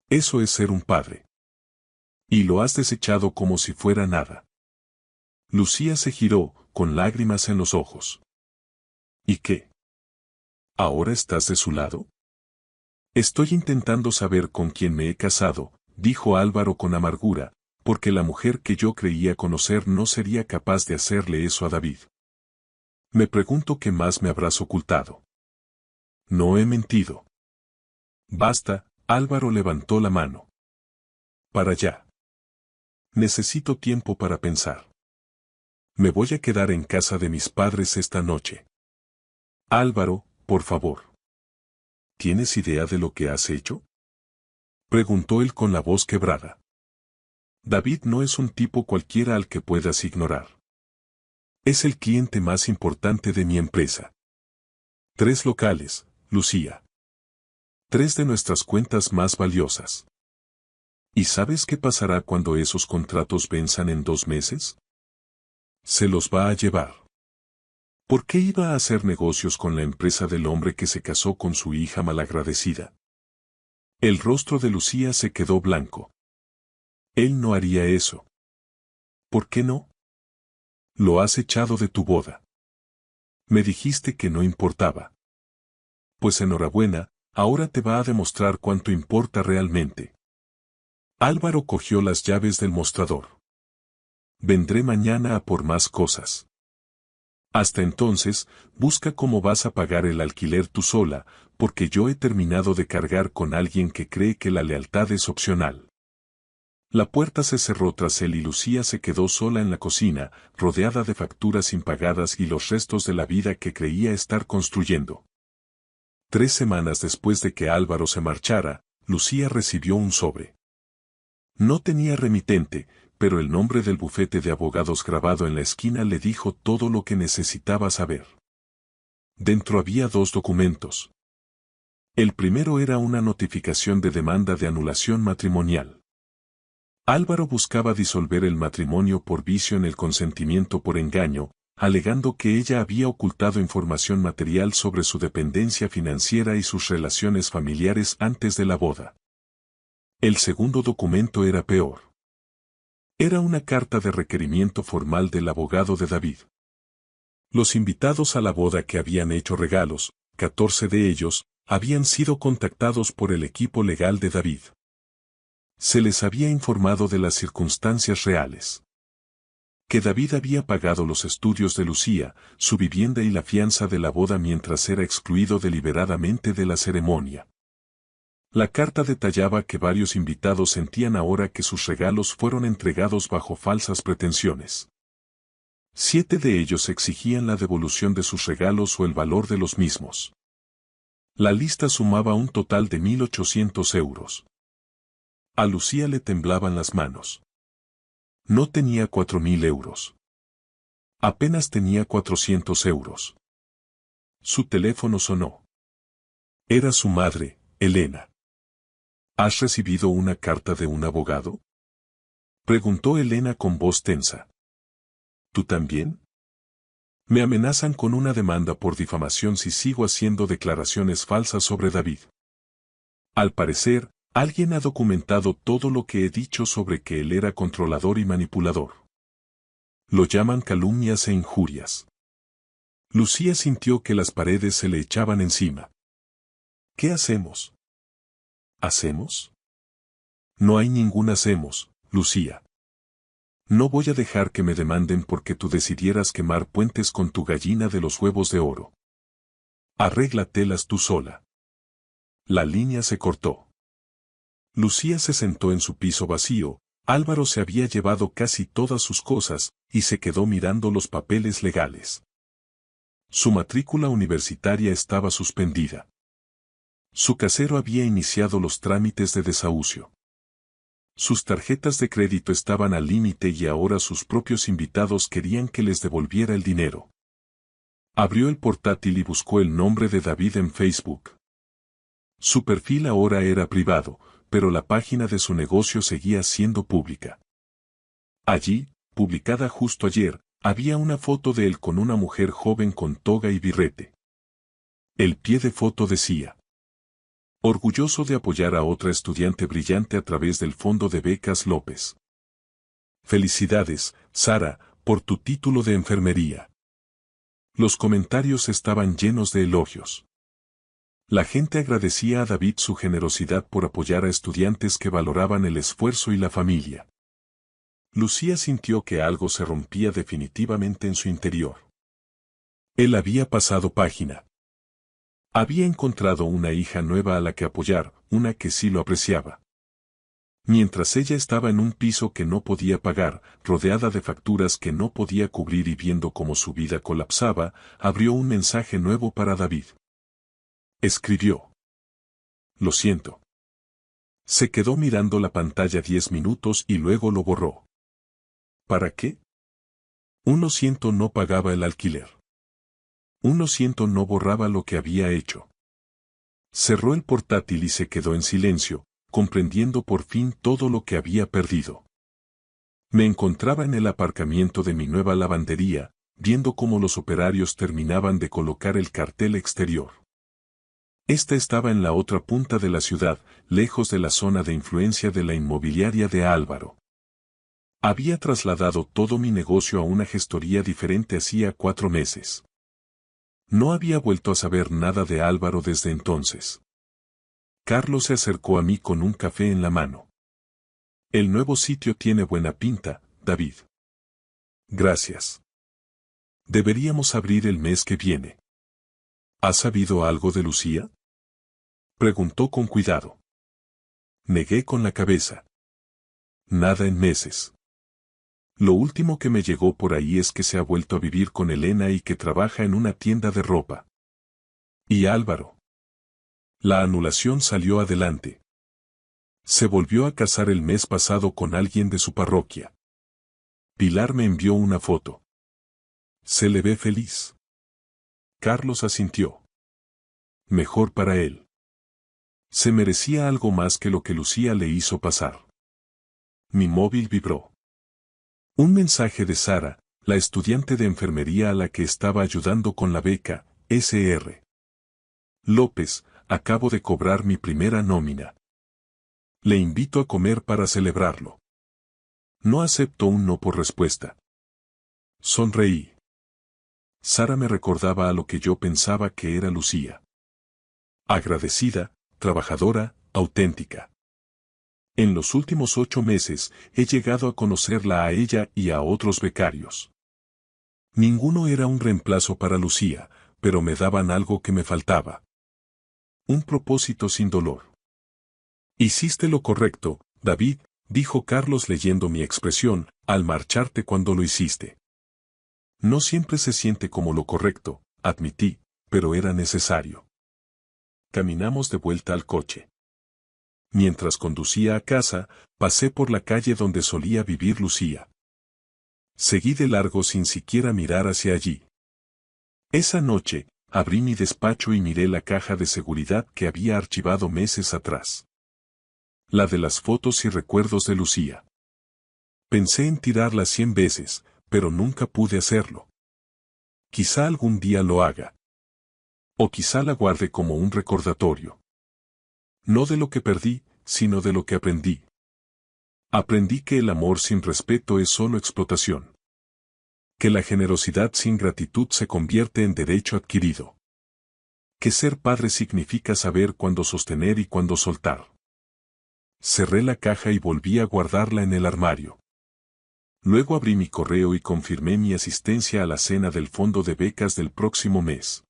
Eso es ser un padre. Y lo has desechado como si fuera nada. Lucía se giró, con lágrimas en los ojos. ¿Y qué? ¿Ahora estás de su lado? Estoy intentando saber con quién me he casado, dijo Álvaro con amargura, porque la mujer que yo creía conocer no sería capaz de hacerle eso a David. Me pregunto qué más me habrás ocultado. No he mentido. Basta, Álvaro levantó la mano. Para allá. Necesito tiempo para pensar. Me voy a quedar en casa de mis padres esta noche. Álvaro, por favor. ¿Tienes idea de lo que has hecho? Preguntó él con la voz quebrada. David no es un tipo cualquiera al que puedas ignorar. Es el cliente más importante de mi empresa. 3 locales, Lucía. 3 de nuestras cuentas más valiosas. ¿Y sabes qué pasará cuando esos contratos venzan en 2 meses? Se los va a llevar. ¿Por qué iba a hacer negocios con la empresa del hombre que se casó con su hija malagradecida? El rostro de Lucía se quedó blanco. Él no haría eso. ¿Por qué no? Lo has echado de tu boda. Me dijiste que no importaba. Pues enhorabuena, ahora te va a demostrar cuánto importa realmente. Álvaro cogió las llaves del mostrador. Vendré mañana a por más cosas. Hasta entonces, busca cómo vas a pagar el alquiler tú sola, porque yo he terminado de cargar con alguien que cree que la lealtad es opcional. La puerta se cerró tras él y Lucía se quedó sola en la cocina, rodeada de facturas impagadas y los restos de la vida que creía estar construyendo. 3 semanas después de que Álvaro se marchara, Lucía recibió un sobre. No tenía remitente, pero el nombre del bufete de abogados grabado en la esquina le dijo todo lo que necesitaba saber. Dentro había 2 documentos. El primero era una notificación de demanda de anulación matrimonial. Álvaro buscaba disolver el matrimonio por vicio en el consentimiento por engaño, alegando que ella había ocultado información material sobre su dependencia financiera y sus relaciones familiares antes de la boda. El segundo documento era peor. Era una carta de requerimiento formal del abogado de David. Los invitados a la boda que habían hecho regalos, 14 de ellos, habían sido contactados por el equipo legal de David. Se les había informado de las circunstancias reales. Que David había pagado los estudios de Lucía, su vivienda y la fianza de la boda mientras era excluido deliberadamente de la ceremonia. La carta detallaba que varios invitados sentían ahora que sus regalos fueron entregados bajo falsas pretensiones. 7 de ellos exigían la devolución de sus regalos o el valor de los mismos. La lista sumaba un total de 1.800 euros. A Lucía le temblaban las manos. No tenía 4.000 euros. Apenas tenía 400 euros. Su teléfono sonó. Era su madre, Elena. ¿Has recibido una carta de un abogado? Preguntó Elena con voz tensa. ¿Tú también? Me amenazan con una demanda por difamación si sigo haciendo declaraciones falsas sobre David. Al parecer, alguien ha documentado todo lo que he dicho sobre que él era controlador y manipulador. Lo llaman calumnias e injurias. Lucía sintió que las paredes se le echaban encima. ¿Qué hacemos? ¿Hacemos? No hay ningún hacemos, Lucía. No voy a dejar que me demanden porque tú decidieras quemar puentes con tu gallina de los huevos de oro. Arréglatelas tú sola. La línea se cortó. Lucía se sentó en su piso vacío. Álvaro se había llevado casi todas sus cosas y se quedó mirando los papeles legales. Su matrícula universitaria estaba suspendida. Su casero había iniciado los trámites de desahucio. Sus tarjetas de crédito estaban al límite y ahora sus propios invitados querían que les devolviera el dinero. Abrió el portátil y buscó el nombre de David en Facebook. Su perfil ahora era privado, pero la página de su negocio seguía siendo pública. Allí, publicada justo ayer, había una foto de él con una mujer joven con toga y birrete. El pie de foto decía: orgulloso de apoyar a otra estudiante brillante a través del Fondo de Becas López. Felicidades, Sara, por tu título de enfermería. Los comentarios estaban llenos de elogios. La gente agradecía a David su generosidad por apoyar a estudiantes que valoraban el esfuerzo y la familia. Lucía sintió que algo se rompía definitivamente en su interior. Él había pasado página. Había encontrado una hija nueva a la que apoyar, una que sí lo apreciaba. Mientras ella estaba en un piso que no podía pagar, rodeada de facturas que no podía cubrir y viendo cómo su vida colapsaba, abrió un mensaje nuevo para David. Escribió: lo siento. Se quedó mirando la pantalla 10 minutos y luego lo borró. ¿Para qué? Un lo siento no pagaba el alquiler. Un lo siento no borraba lo que había hecho. Cerró el portátil y se quedó en silencio, comprendiendo por fin todo lo que había perdido. Me encontraba en el aparcamiento de mi nueva lavandería, viendo cómo los operarios terminaban de colocar el cartel exterior. Esta estaba en la otra punta de la ciudad, lejos de la zona de influencia de la inmobiliaria de Álvaro. Había trasladado todo mi negocio a una gestoría diferente hacía 4 meses. No había vuelto a saber nada de Álvaro desde entonces. Carlos se acercó a mí con un café en la mano. El nuevo sitio tiene buena pinta, David. Gracias. Deberíamos abrir el mes que viene. ¿Has sabido algo de Lucía? Preguntó con cuidado. Negué con la cabeza. Nada en meses. Lo último que me llegó por ahí es que se ha vuelto a vivir con Elena y que trabaja en una tienda de ropa. ¿Y Álvaro? La anulación salió adelante. Se volvió a casar el mes pasado con alguien de su parroquia. Pilar me envió una foto. Se le ve feliz. Carlos asintió. Mejor para él. Se merecía algo más que lo que Lucía le hizo pasar. Mi móvil vibró. Un mensaje de Sara, la estudiante de enfermería a la que estaba ayudando con la beca, Sr. López, acabo de cobrar mi primera nómina. Le invito a comer para celebrarlo. No acepto un no por respuesta. Sonreí. Sara me recordaba a lo que yo pensaba que era Lucía. Agradecida, trabajadora, auténtica. En los últimos 8 meses he llegado a conocerla a ella y a otros becarios. Ninguno era un reemplazo para Lucía, pero me daban algo que me faltaba. Un propósito sin dolor. Hiciste lo correcto, David, dijo Carlos leyendo mi expresión, al marcharte cuando lo hiciste. No siempre se siente como lo correcto, admití, pero era necesario. Caminamos de vuelta al coche. Mientras conducía a casa, pasé por la calle donde solía vivir Lucía. Seguí de largo sin siquiera mirar hacia allí. Esa noche, abrí mi despacho y miré la caja de seguridad que había archivado meses atrás. La de las fotos y recuerdos de Lucía. Pensé en tirarla 100 veces, pero nunca pude hacerlo. Quizá algún día lo haga. O quizá la guarde como un recordatorio. No de lo que perdí, sino de lo que aprendí. Aprendí que el amor sin respeto es solo explotación. Que la generosidad sin gratitud se convierte en derecho adquirido. Que ser padre significa saber cuándo sostener y cuándo soltar. Cerré la caja y volví a guardarla en el armario. Luego abrí mi correo y confirmé mi asistencia a la cena del fondo de becas del próximo mes.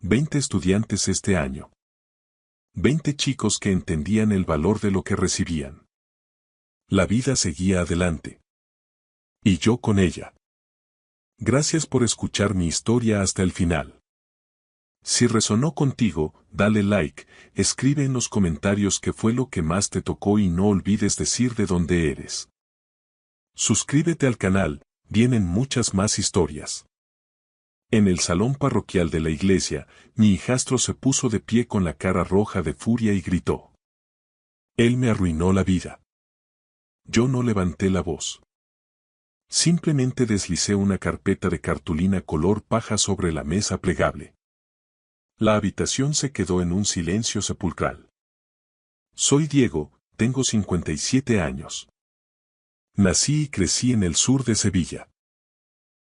20 estudiantes este año. 20 chicos que entendían el valor de lo que recibían. La vida seguía adelante. Y yo con ella. Gracias por escuchar mi historia hasta el final. Si resonó contigo, dale like, escribe en los comentarios qué fue lo que más te tocó y no olvides decir de dónde eres. Suscríbete al canal, vienen muchas más historias. En el salón parroquial de la iglesia, mi hijastro se puso de pie con la cara roja de furia y gritó. Él me arruinó la vida. Yo no levanté la voz. Simplemente deslicé una carpeta de cartulina color paja sobre la mesa plegable. La habitación se quedó en un silencio sepulcral. Soy Diego, tengo 57 años. Nací y crecí en el sur de Sevilla.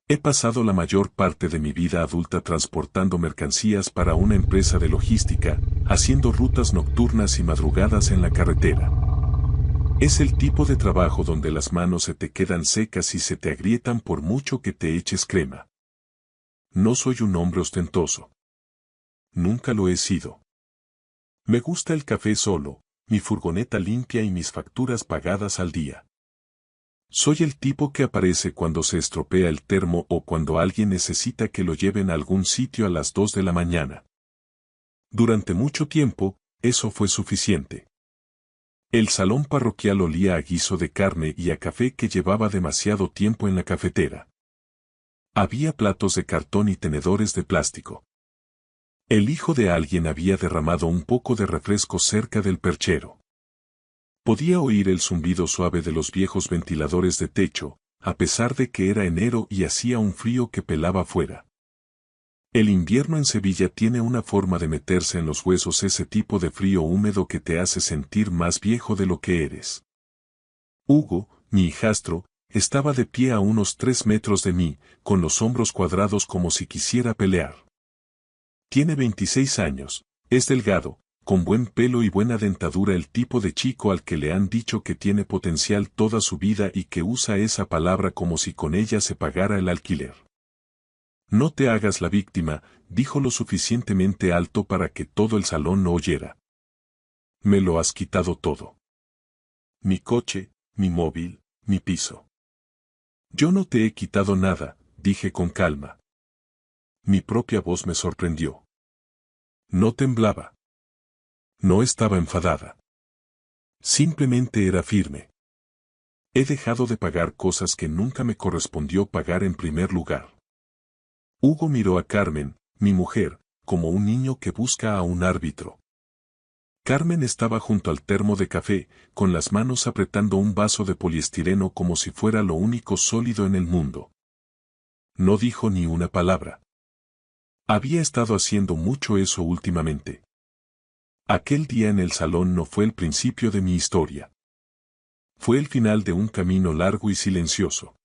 He pasado la mayor parte de mi vida adulta transportando mercancías para una empresa de logística, haciendo rutas nocturnas y madrugadas en la carretera. Es el tipo de trabajo donde las manos se te quedan secas y se te agrietan por mucho que te eches crema. No soy un hombre ostentoso. Nunca lo he sido. Me gusta el café solo, mi furgoneta limpia y mis facturas pagadas al día. Soy el tipo que aparece cuando se estropea el termo o cuando alguien necesita que lo lleven a algún sitio a las 2 de la mañana. Durante mucho tiempo, eso fue suficiente. El salón parroquial olía a guiso de carne y a café que llevaba demasiado tiempo en la cafetera. Había platos de cartón y tenedores de plástico. El hijo de alguien había derramado un poco de refresco cerca del perchero. Podía oír el zumbido suave de los viejos ventiladores de techo, a pesar de que era enero y hacía un frío que pelaba fuera. El invierno en Sevilla tiene una forma de meterse en los huesos, ese tipo de frío húmedo que te hace sentir más viejo de lo que eres. Hugo, mi hijastro, estaba de pie a unos 3 metros de mí, con los hombros cuadrados como si quisiera pelear. Tiene 26 años, es delgado, con buen pelo y buena dentadura, el tipo de chico al que le han dicho que tiene potencial toda su vida y que usa esa palabra como si con ella se pagara el alquiler. No te hagas la víctima, dijo lo suficientemente alto para que todo el salón lo oyera. Me lo has quitado todo. Mi coche, mi móvil, mi piso. Yo no te he quitado nada, dije con calma. Mi propia voz me sorprendió. No temblaba. No estaba enfadada. Simplemente era firme. He dejado de pagar cosas que nunca me correspondió pagar en primer lugar. Hugo miró a Carmen, mi mujer, como un niño que busca a un árbitro. Carmen estaba junto al termo de café, con las manos apretando un vaso de poliestireno como si fuera lo único sólido en el mundo. No dijo ni una palabra. Había estado haciendo mucho eso últimamente. Aquel día en el salón no fue el principio de mi historia. Fue el final de un camino largo y silencioso.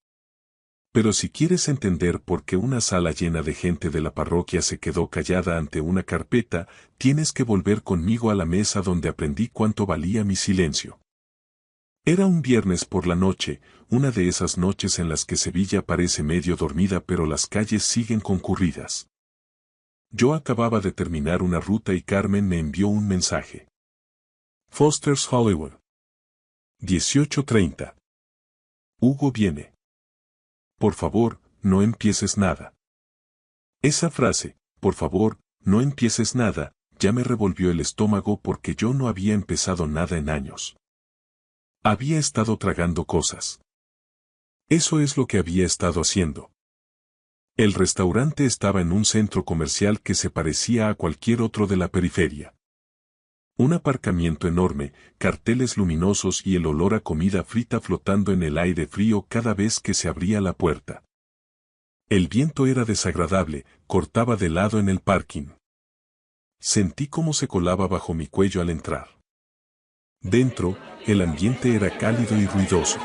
Pero si quieres entender por qué una sala llena de gente de la parroquia se quedó callada ante una carpeta, tienes que volver conmigo a la mesa donde aprendí cuánto valía mi silencio. Era un viernes por la noche, una de esas noches en las que Sevilla parece medio dormida pero las calles siguen concurridas. Yo acababa de terminar una ruta y Carmen me envió un mensaje. Foster's Hollywood. 18:30. Hugo viene. Por favor, no empieces nada. Esa frase, por favor, no empieces nada, ya me revolvió el estómago porque yo no había empezado nada en años. Había estado tragando cosas. Eso es lo que había estado haciendo. El restaurante estaba en un centro comercial que se parecía a cualquier otro de la periferia. Un aparcamiento enorme, carteles luminosos y el olor a comida frita flotando en el aire frío cada vez que se abría la puerta. El viento era desagradable, cortaba de lado en el parking. Sentí cómo se colaba bajo mi cuello al entrar. Dentro, el ambiente era cálido y ruidoso.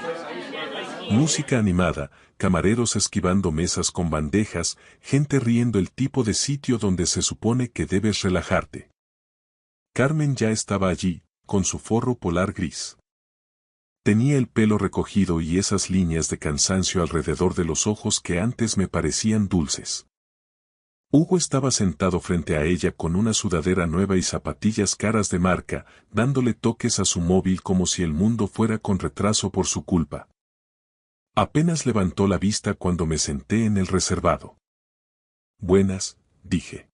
Música animada, camareros esquivando mesas con bandejas, gente riendo, el tipo de sitio donde se supone que debes relajarte. Carmen ya estaba allí, con su forro polar gris. Tenía el pelo recogido y esas líneas de cansancio alrededor de los ojos que antes me parecían dulces. Hugo estaba sentado frente a ella con una sudadera nueva y zapatillas caras de marca, dándole toques a su móvil como si el mundo fuera con retraso por su culpa. Apenas levantó la vista cuando me senté en el reservado. Buenas, dije.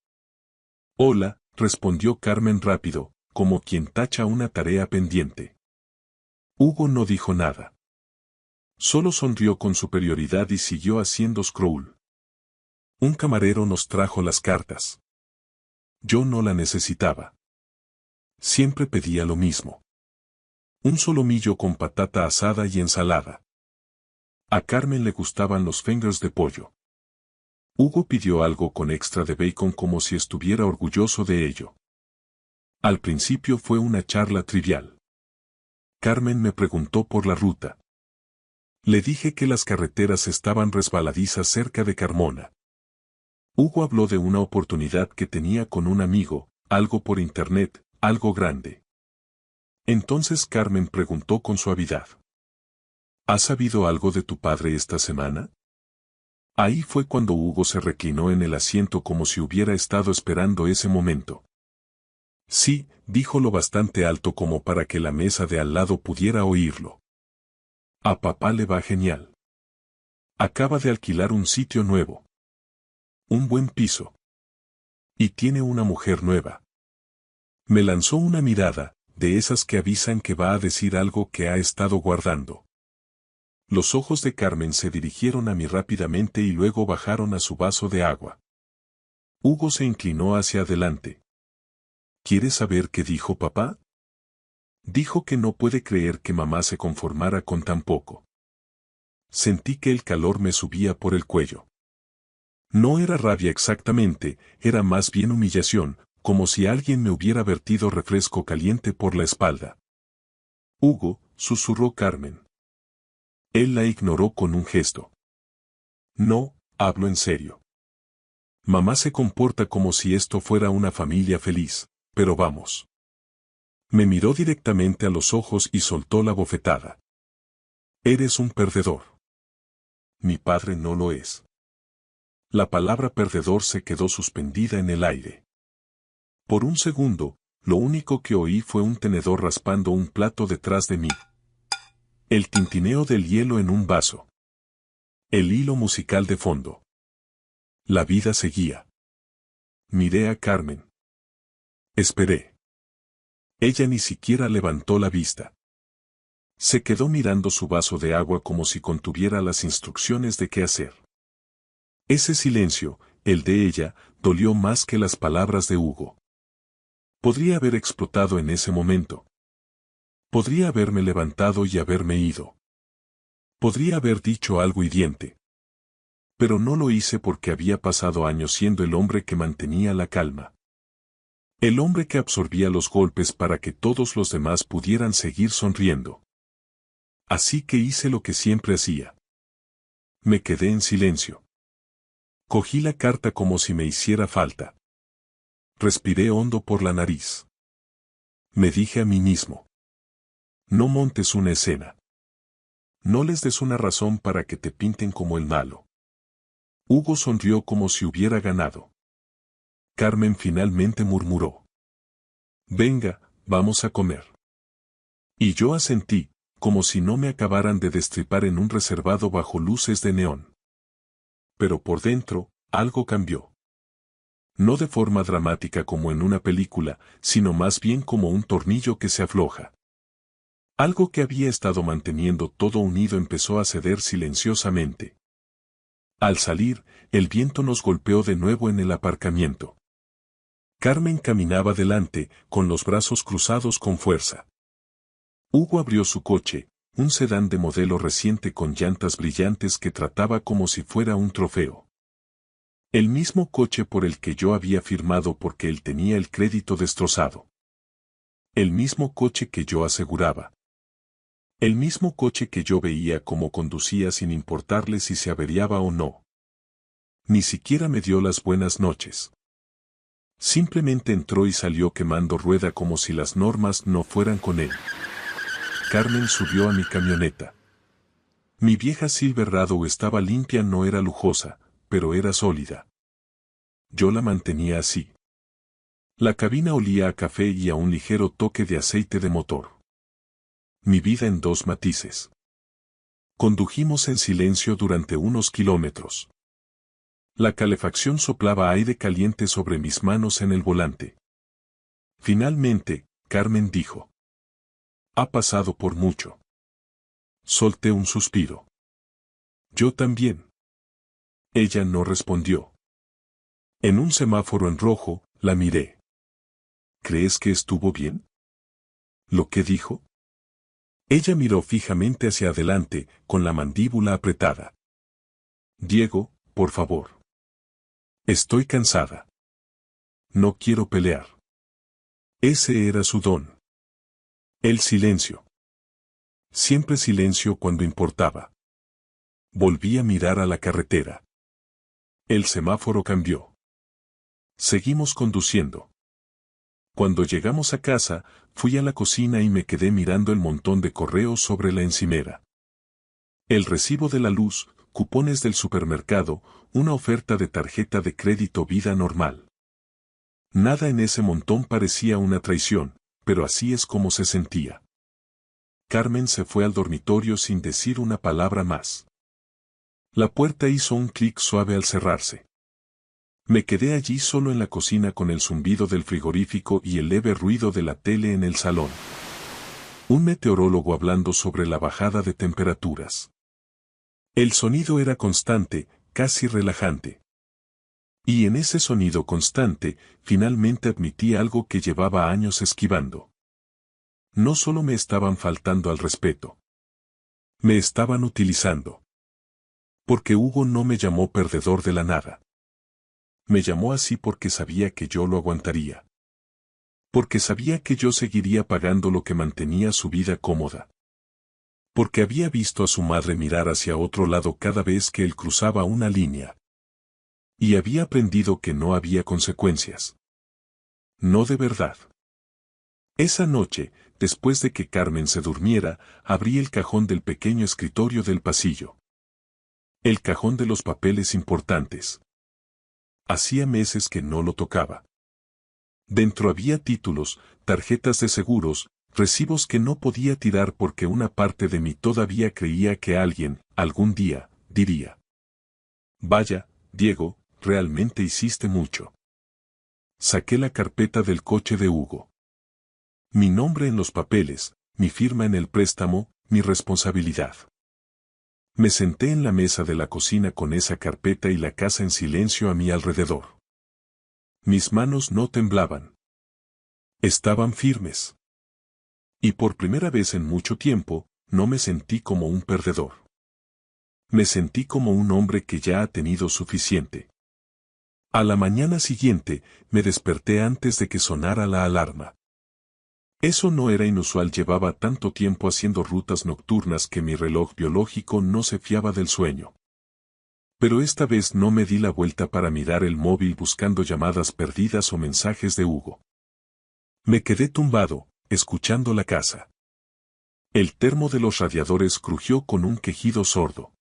Hola, respondió Carmen rápido, como quien tacha una tarea pendiente. Hugo no dijo nada. Solo sonrió con superioridad y siguió haciendo scroll. Un camarero nos trajo las cartas. Yo no la necesitaba. Siempre pedía lo mismo. Un solomillo con patata asada y ensalada. A Carmen le gustaban los fingers de pollo. Hugo pidió algo con extra de bacon como si estuviera orgulloso de ello. Al principio fue una charla trivial. Carmen me preguntó por la ruta. Le dije que las carreteras estaban resbaladizas cerca de Carmona. Hugo habló de una oportunidad que tenía con un amigo, algo por internet, algo grande. Entonces Carmen preguntó con suavidad. ¿Has sabido algo de tu padre esta semana? Ahí fue cuando Hugo se reclinó en el asiento como si hubiera estado esperando ese momento. Sí, dijo lo bastante alto como para que la mesa de al lado pudiera oírlo. A papá le va genial. Acaba de alquilar un sitio nuevo. Un buen piso. Y tiene una mujer nueva. Me lanzó una mirada, de esas que avisan que va a decir algo que ha estado guardando. Los ojos de Carmen se dirigieron a mí rápidamente y luego bajaron a su vaso de agua. Hugo se inclinó hacia adelante. ¿Quieres saber qué dijo papá? Dijo que no puede creer que mamá se conformara con tan poco. Sentí que el calor me subía por el cuello. No era rabia exactamente, era más bien humillación, como si alguien me hubiera vertido refresco caliente por la espalda. Hugo, susurró Carmen. Él la ignoró con un gesto. No, hablo en serio. Mamá se comporta como si esto fuera una familia feliz, pero vamos. Me miró directamente a los ojos y soltó la bofetada. Eres un perdedor. Mi padre no lo es. La palabra perdedor se quedó suspendida en el aire. Por un segundo, lo único que oí fue un tenedor raspando un plato detrás de mí. El tintineo del hielo en un vaso. El hilo musical de fondo. La vida seguía. Miré a Carmen. Esperé. Ella ni siquiera levantó la vista. Se quedó mirando su vaso de agua como si contuviera las instrucciones de qué hacer. Ese silencio, el de ella, dolió más que las palabras de Hugo. Podría haber explotado en ese momento. Podría haberme levantado y haberme ido. Podría haber dicho algo hiriente. Pero no lo hice porque había pasado años siendo el hombre que mantenía la calma. El hombre que absorbía los golpes para que todos los demás pudieran seguir sonriendo. Así que hice lo que siempre hacía. Me quedé en silencio. Cogí la carta como si me hiciera falta. Respiré hondo por la nariz. Me dije a mí mismo. No montes una escena. No les des una razón para que te pinten como el malo. Hugo sonrió como si hubiera ganado. Carmen finalmente murmuró. Venga, vamos a comer. Y yo asentí, como si no me acabaran de destripar en un reservado bajo luces de neón. Pero por dentro, algo cambió. No de forma dramática como en una película, sino más bien como un tornillo que se afloja. Algo que había estado manteniendo todo unido empezó a ceder silenciosamente. Al salir, el viento nos golpeó de nuevo en el aparcamiento. Carmen caminaba delante, con los brazos cruzados con fuerza. Hugo abrió su coche, un sedán de modelo reciente con llantas brillantes que trataba como si fuera un trofeo. El mismo coche por el que yo había firmado porque él tenía el crédito destrozado. El mismo coche que yo aseguraba. El mismo coche que yo veía cómo conducía sin importarle si se averiaba o no. Ni siquiera me dio las buenas noches. Simplemente entró y salió quemando rueda como si las normas no fueran con él. Carmen subió a mi camioneta. Mi vieja Silverado estaba limpia, no era lujosa, pero era sólida. Yo la mantenía así. La cabina olía a café y a un ligero toque de aceite de motor. Mi vida en dos matices. Condujimos en silencio durante unos kilómetros. La calefacción soplaba aire caliente sobre mis manos en el volante. Finalmente, Carmen dijo: ha pasado por mucho. Solté un suspiro. Yo también. Ella no respondió. En un semáforo en rojo, la miré. ¿Crees que estuvo bien? ¿Lo que dijo? Ella miró fijamente hacia adelante, con la mandíbula apretada. Diego, por favor. Estoy cansada. No quiero pelear. Ese era su don. El silencio. Siempre silencio cuando importaba. Volví a mirar a la carretera. El semáforo cambió. Seguimos conduciendo. Cuando llegamos a casa, fui a la cocina y me quedé mirando el montón de correos sobre la encimera. El recibo de la luz, cupones del supermercado, una oferta de tarjeta de crédito Vida Normal. Nada en ese montón parecía una traición, pero así es como se sentía. Carmen se fue al dormitorio sin decir una palabra más. La puerta hizo un clic suave al cerrarse. Me quedé allí solo en la cocina con el zumbido del frigorífico y el leve ruido de la tele en el salón. Un meteorólogo hablando sobre la bajada de temperaturas. El sonido era constante, casi relajante. Y en ese sonido constante, finalmente admití algo que llevaba años esquivando. No solo me estaban faltando al respeto. Me estaban utilizando. Porque Hugo no me llamó perdedor de la nada. Me llamó así porque sabía que yo lo aguantaría. Porque sabía que yo seguiría pagando lo que mantenía su vida cómoda. Porque había visto a su madre mirar hacia otro lado cada vez que él cruzaba una línea. Y había aprendido que no había consecuencias. No de verdad. Esa noche, después de que Carmen se durmiera, abrí el cajón del pequeño escritorio del pasillo. El cajón de los papeles importantes. Hacía meses que no lo tocaba. Dentro había títulos, tarjetas de seguros, recibos que no podía tirar porque una parte de mí todavía creía que alguien, algún día, diría: vaya, Diego, realmente hiciste mucho. Saqué la carpeta del coche de Hugo. Mi nombre en los papeles, mi firma en el préstamo, mi responsabilidad. Me senté en la mesa de la cocina con esa carpeta y la casa en silencio a mi alrededor. Mis manos no temblaban. Estaban firmes. Y por primera vez en mucho tiempo, no me sentí como un perdedor. Me sentí como un hombre que ya ha tenido suficiente. A la mañana siguiente, me desperté antes de que sonara la alarma. Eso no era inusual, llevaba tanto tiempo haciendo rutas nocturnas que mi reloj biológico no se fiaba del sueño. Pero esta vez no me di la vuelta para mirar el móvil buscando llamadas perdidas o mensajes de Hugo. Me quedé tumbado, escuchando la casa. El termo de los radiadores crujió con un quejido sordo.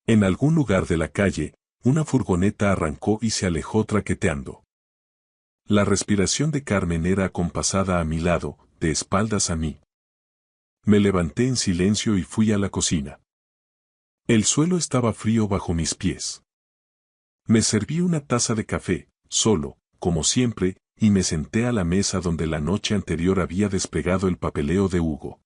En algún lugar de la calle, una furgoneta arrancó y se alejó traqueteando. La respiración de Carmen era acompasada a mi lado, de espaldas a mí. Me levanté en silencio y fui a la cocina. El suelo estaba frío bajo mis pies. Me serví una taza de café, solo, como siempre, y me senté a la mesa donde la noche anterior había desplegado el papeleo de Hugo.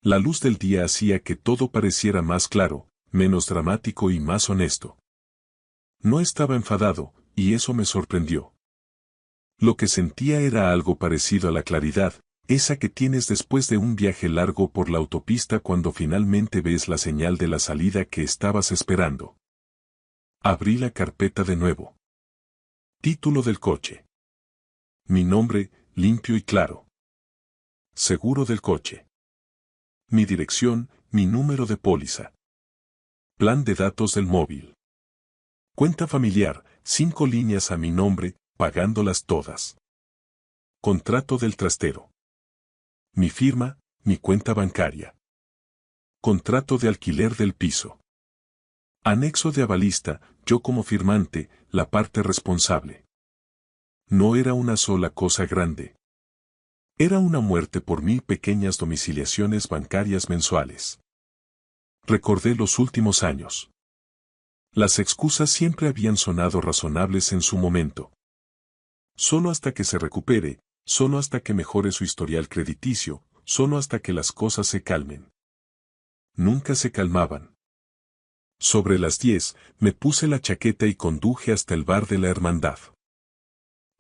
La luz del día hacía que todo pareciera más claro, menos dramático y más honesto. No estaba enfadado, y eso me sorprendió. Lo que sentía era algo parecido a la claridad, esa que tienes después de un viaje largo por la autopista cuando finalmente ves la señal de la salida que estabas esperando. Abrí la carpeta de nuevo. Título del coche. Mi nombre, limpio y claro. Seguro del coche. Mi dirección, mi número de póliza. Plan de datos del móvil. Cuenta familiar, 5 líneas a mi nombre, pagándolas todas. Contrato del trastero. Mi firma, mi cuenta bancaria. Contrato de alquiler del piso. Anexo de avalista, yo como firmante, la parte responsable. No era una sola cosa grande. Era una muerte por 1000 pequeñas domiciliaciones bancarias mensuales. Recordé los últimos años. Las excusas siempre habían sonado razonables en su momento. Solo hasta que se recupere, solo hasta que mejore su historial crediticio, solo hasta que las cosas se calmen. Nunca se calmaban. Sobre las 10, me puse la chaqueta y conduje hasta el bar de la Hermandad.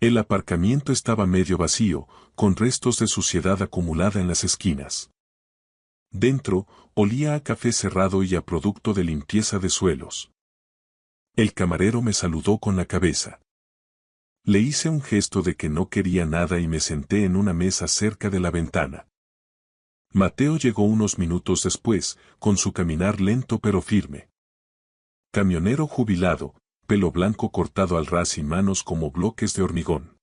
El aparcamiento estaba medio vacío, con restos de suciedad acumulada en las esquinas. Dentro, olía a café cerrado y a producto de limpieza de suelos. El camarero me saludó con la cabeza. Le hice un gesto de que no quería nada y me senté en una mesa cerca de la ventana. Mateo llegó unos minutos después, con su caminar lento pero firme. Camionero jubilado, pelo blanco cortado al ras y manos como bloques de hormigón.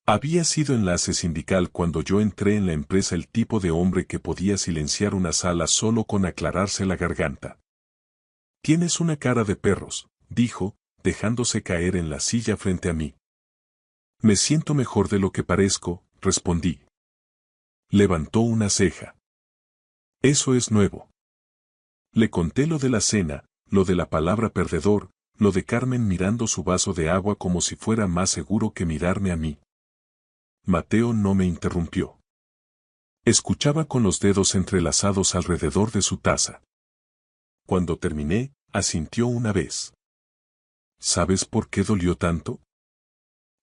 Había sido enlace sindical cuando yo entré en la empresa, el tipo de hombre que podía silenciar una sala solo con aclararse la garganta. Tienes una cara de perros, dijo, dejándose caer en la silla frente a mí. Me siento mejor de lo que parezco, respondí. Levantó una ceja. Eso es nuevo. Le conté lo de la cena, lo de la palabra perdedor, lo de Carmen mirando su vaso de agua como si fuera más seguro que mirarme a mí. Mateo no me interrumpió. Escuchaba con los dedos entrelazados alrededor de su taza. Cuando terminé, asintió una vez. ¿Sabes por qué dolió tanto?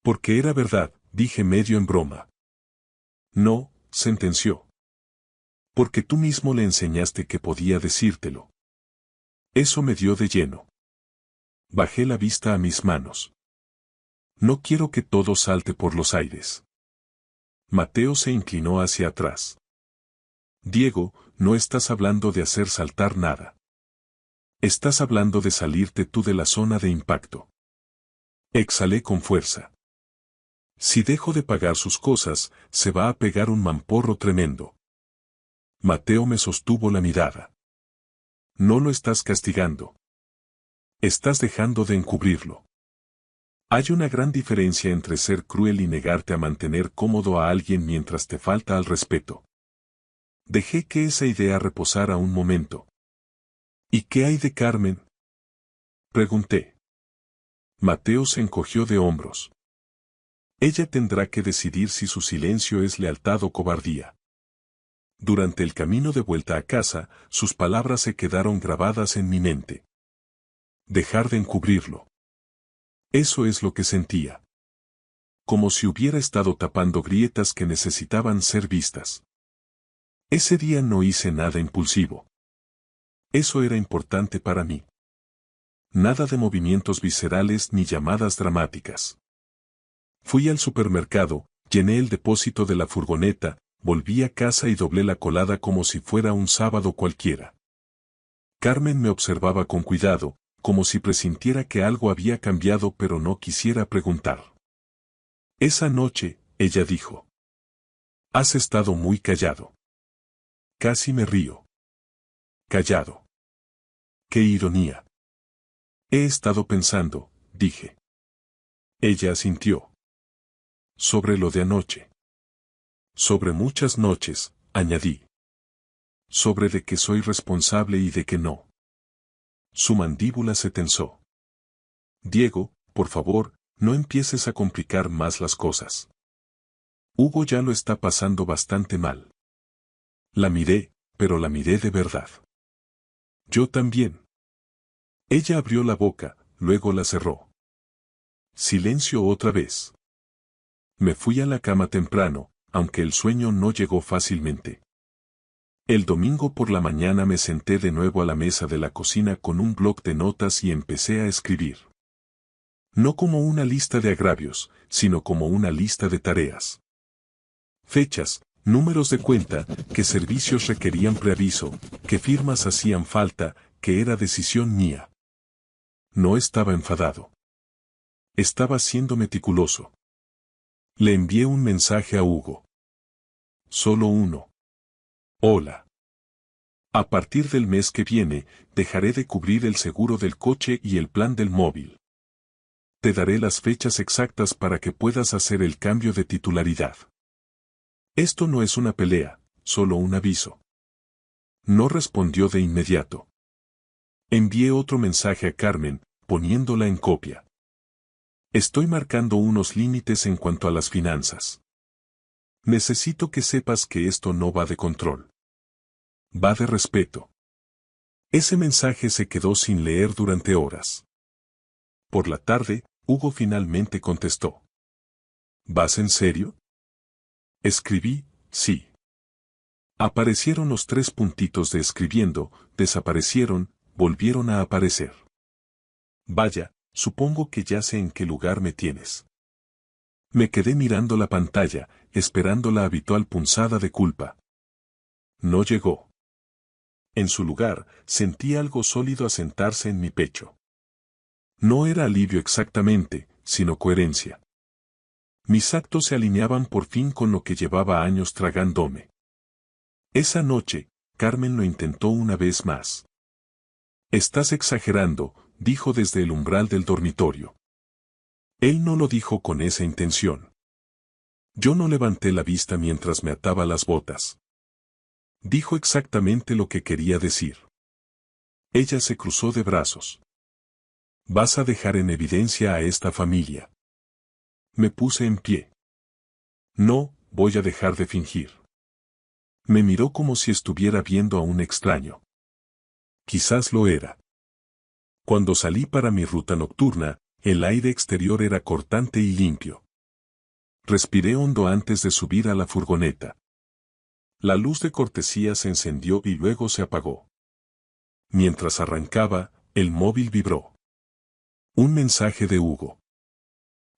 Porque era verdad, dije medio en broma. No, sentenció. Porque tú mismo le enseñaste que podía decírtelo. Eso me dio de lleno. Bajé la vista a mis manos. No quiero que todo salte por los aires. Mateo se inclinó hacia atrás. Diego, no estás hablando de hacer saltar nada. Estás hablando de salirte tú de la zona de impacto. Exhalé con fuerza. Si dejo de pagar sus cosas, se va a pegar un mamporro tremendo. Mateo me sostuvo la mirada. No lo estás castigando. Estás dejando de encubrirlo. Hay una gran diferencia entre ser cruel y negarte a mantener cómodo a alguien mientras te falta al respeto. Dejé que esa idea reposara un momento. ¿Y qué hay de Carmen? Pregunté. Mateo se encogió de hombros. Ella tendrá que decidir si su silencio es lealtad o cobardía. Durante el camino de vuelta a casa, sus palabras se quedaron grabadas en mi mente. Dejar de encubrirlo. Eso es lo que sentía. Como si hubiera estado tapando grietas que necesitaban ser vistas. Ese día no hice nada impulsivo. Eso era importante para mí. Nada de movimientos viscerales ni llamadas dramáticas. Fui al supermercado, llené el depósito de la furgoneta, volví a casa y doblé la colada como si fuera un sábado cualquiera. Carmen me observaba con cuidado, como si presintiera que algo había cambiado pero no quisiera preguntar. Esa noche, ella dijo. Has estado muy callado. Casi me río. Callado. ¡Qué ironía! He estado pensando, dije. Ella asintió. Sobre lo de anoche. Sobre muchas noches, añadí. Sobre de que soy responsable y de que no. Su mandíbula se tensó. Diego, por favor, no empieces a complicar más las cosas. Hugo ya lo está pasando bastante mal. La miré, pero la miré de verdad. Yo también. Ella abrió la boca, luego la cerró. Silencio otra vez. Me fui a la cama temprano, aunque el sueño no llegó fácilmente. El domingo por la mañana me senté de nuevo a la mesa de la cocina con un bloc de notas y empecé a escribir. No como una lista de agravios, sino como una lista de tareas. Fechas, números de cuenta, qué servicios requerían preaviso, qué firmas hacían falta, que era decisión mía. No estaba enfadado. Estaba siendo meticuloso. Le envié un mensaje a Hugo. Solo uno. Hola. A partir del mes que viene, dejaré de cubrir el seguro del coche y el plan del móvil. Te daré las fechas exactas para que puedas hacer el cambio de titularidad. Esto no es una pelea, solo un aviso. No respondió de inmediato. Envié otro mensaje a Carmen, poniéndola en copia. Estoy marcando unos límites en cuanto a las finanzas. Necesito que sepas que esto no va de control. Va de respeto. Ese mensaje se quedó sin leer durante horas. Por la tarde, Hugo finalmente contestó. ¿Vas en serio? Escribí, sí. Aparecieron los 3 puntitos de escribiendo, desaparecieron, volvieron a aparecer. Vaya, supongo que ya sé en qué lugar me tienes. Me quedé mirando la pantalla, esperando la habitual punzada de culpa. No llegó. En su lugar, sentí algo sólido asentarse en mi pecho. No era alivio exactamente, sino coherencia. Mis actos se alineaban por fin con lo que llevaba años tragándome. Esa noche, Carmen lo intentó una vez más. Estás exagerando, dijo desde el umbral del dormitorio. Él no lo dijo con esa intención. Yo no levanté la vista mientras me ataba las botas. Dijo exactamente lo que quería decir. Ella se cruzó de brazos. Vas a dejar en evidencia a esta familia. Me puse en pie. No, voy a dejar de fingir. Me miró como si estuviera viendo a un extraño. Quizás lo era. Cuando salí para mi ruta nocturna, el aire exterior era cortante y limpio. Respiré hondo antes de subir a la furgoneta. La luz de cortesía se encendió y luego se apagó. Mientras arrancaba, el móvil vibró. Un mensaje de Hugo.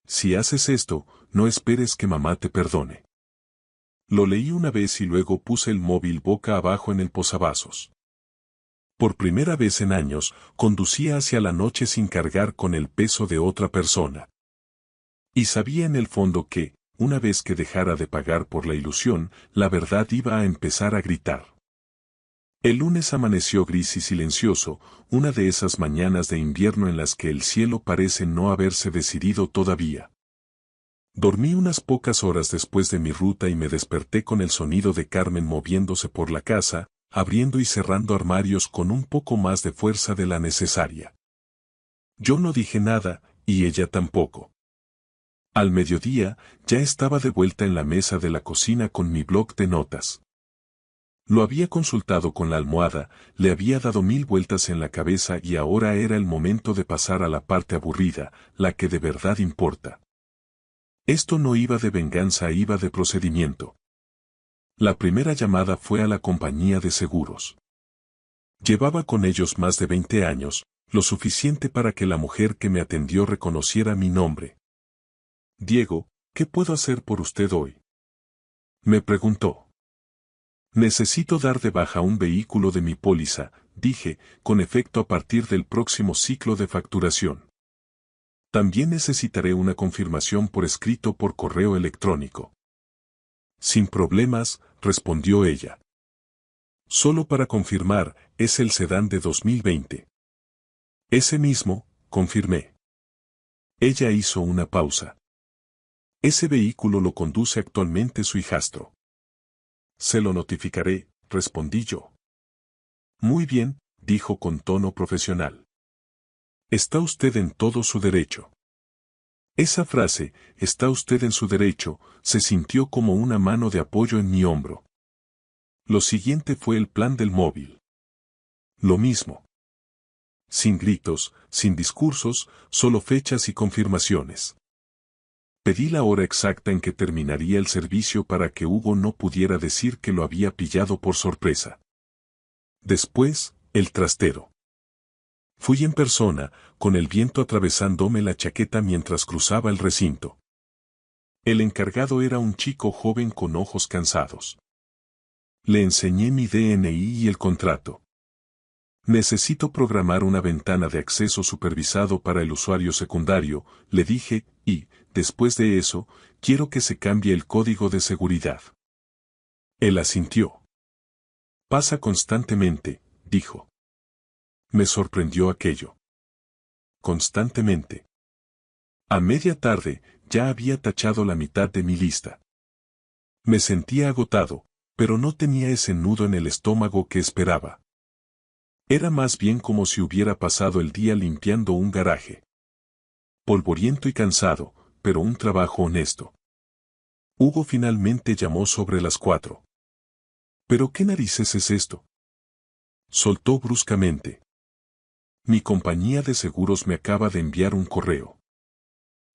Si haces esto, no esperes que mamá te perdone. Lo leí una vez y luego puse el móvil boca abajo en el posavasos. Por primera vez en años, conducía hacia la noche sin cargar con el peso de otra persona. Y sabía en el fondo que, una vez que dejara de pagar por la ilusión, la verdad iba a empezar a gritar. El lunes amaneció gris y silencioso, una de esas mañanas de invierno en las que el cielo parece no haberse decidido todavía. Dormí unas pocas horas después de mi ruta y me desperté con el sonido de Carmen moviéndose por la casa, abriendo y cerrando armarios con un poco más de fuerza de la necesaria. Yo no dije nada, y ella tampoco. Al mediodía, ya estaba de vuelta en la mesa de la cocina con mi bloc de notas. Lo había consultado con la almohada, le había dado 1000 vueltas en la cabeza y ahora era el momento de pasar a la parte aburrida, la que de verdad importa. Esto no iba de venganza, iba de procedimiento. La primera llamada fue a la compañía de seguros. Llevaba con ellos más de 20 años, lo suficiente para que la mujer que me atendió reconociera mi nombre. Diego, ¿qué puedo hacer por usted hoy? Me preguntó. Necesito dar de baja un vehículo de mi póliza, dije, con efecto a partir del próximo ciclo de facturación. También necesitaré una confirmación por escrito por correo electrónico. Sin problemas, respondió ella. Solo para confirmar, es el sedán de 2020. Ese mismo, confirmé. Ella hizo una pausa. Ese vehículo lo conduce actualmente su hijastro. Se lo notificaré, respondí yo. Muy bien, dijo con tono profesional. Está usted en todo su derecho. Esa frase, está usted en su derecho, se sintió como una mano de apoyo en mi hombro. Lo siguiente fue el plan del móvil. Lo mismo. Sin gritos, sin discursos, solo fechas y confirmaciones. Pedí la hora exacta en que terminaría el servicio para que Hugo no pudiera decir que lo había pillado por sorpresa. Después, el trastero. Fui en persona, con el viento atravesándome la chaqueta mientras cruzaba el recinto. El encargado era un chico joven con ojos cansados. Le enseñé mi DNI y el contrato. Necesito programar una ventana de acceso supervisado para el usuario secundario, le dije, y, después de eso, quiero que se cambie el código de seguridad. Él asintió. Pasa constantemente, dijo. Me sorprendió aquello. Constantemente. A media tarde, ya había tachado la mitad de mi lista. Me sentía agotado, pero no tenía ese nudo en el estómago que esperaba. Era más bien como si hubiera pasado el día limpiando un garaje. Polvoriento y cansado, pero un trabajo honesto. Hugo finalmente llamó sobre las 4. ¿Pero qué narices es esto? Soltó bruscamente. Mi compañía de seguros me acaba de enviar un correo.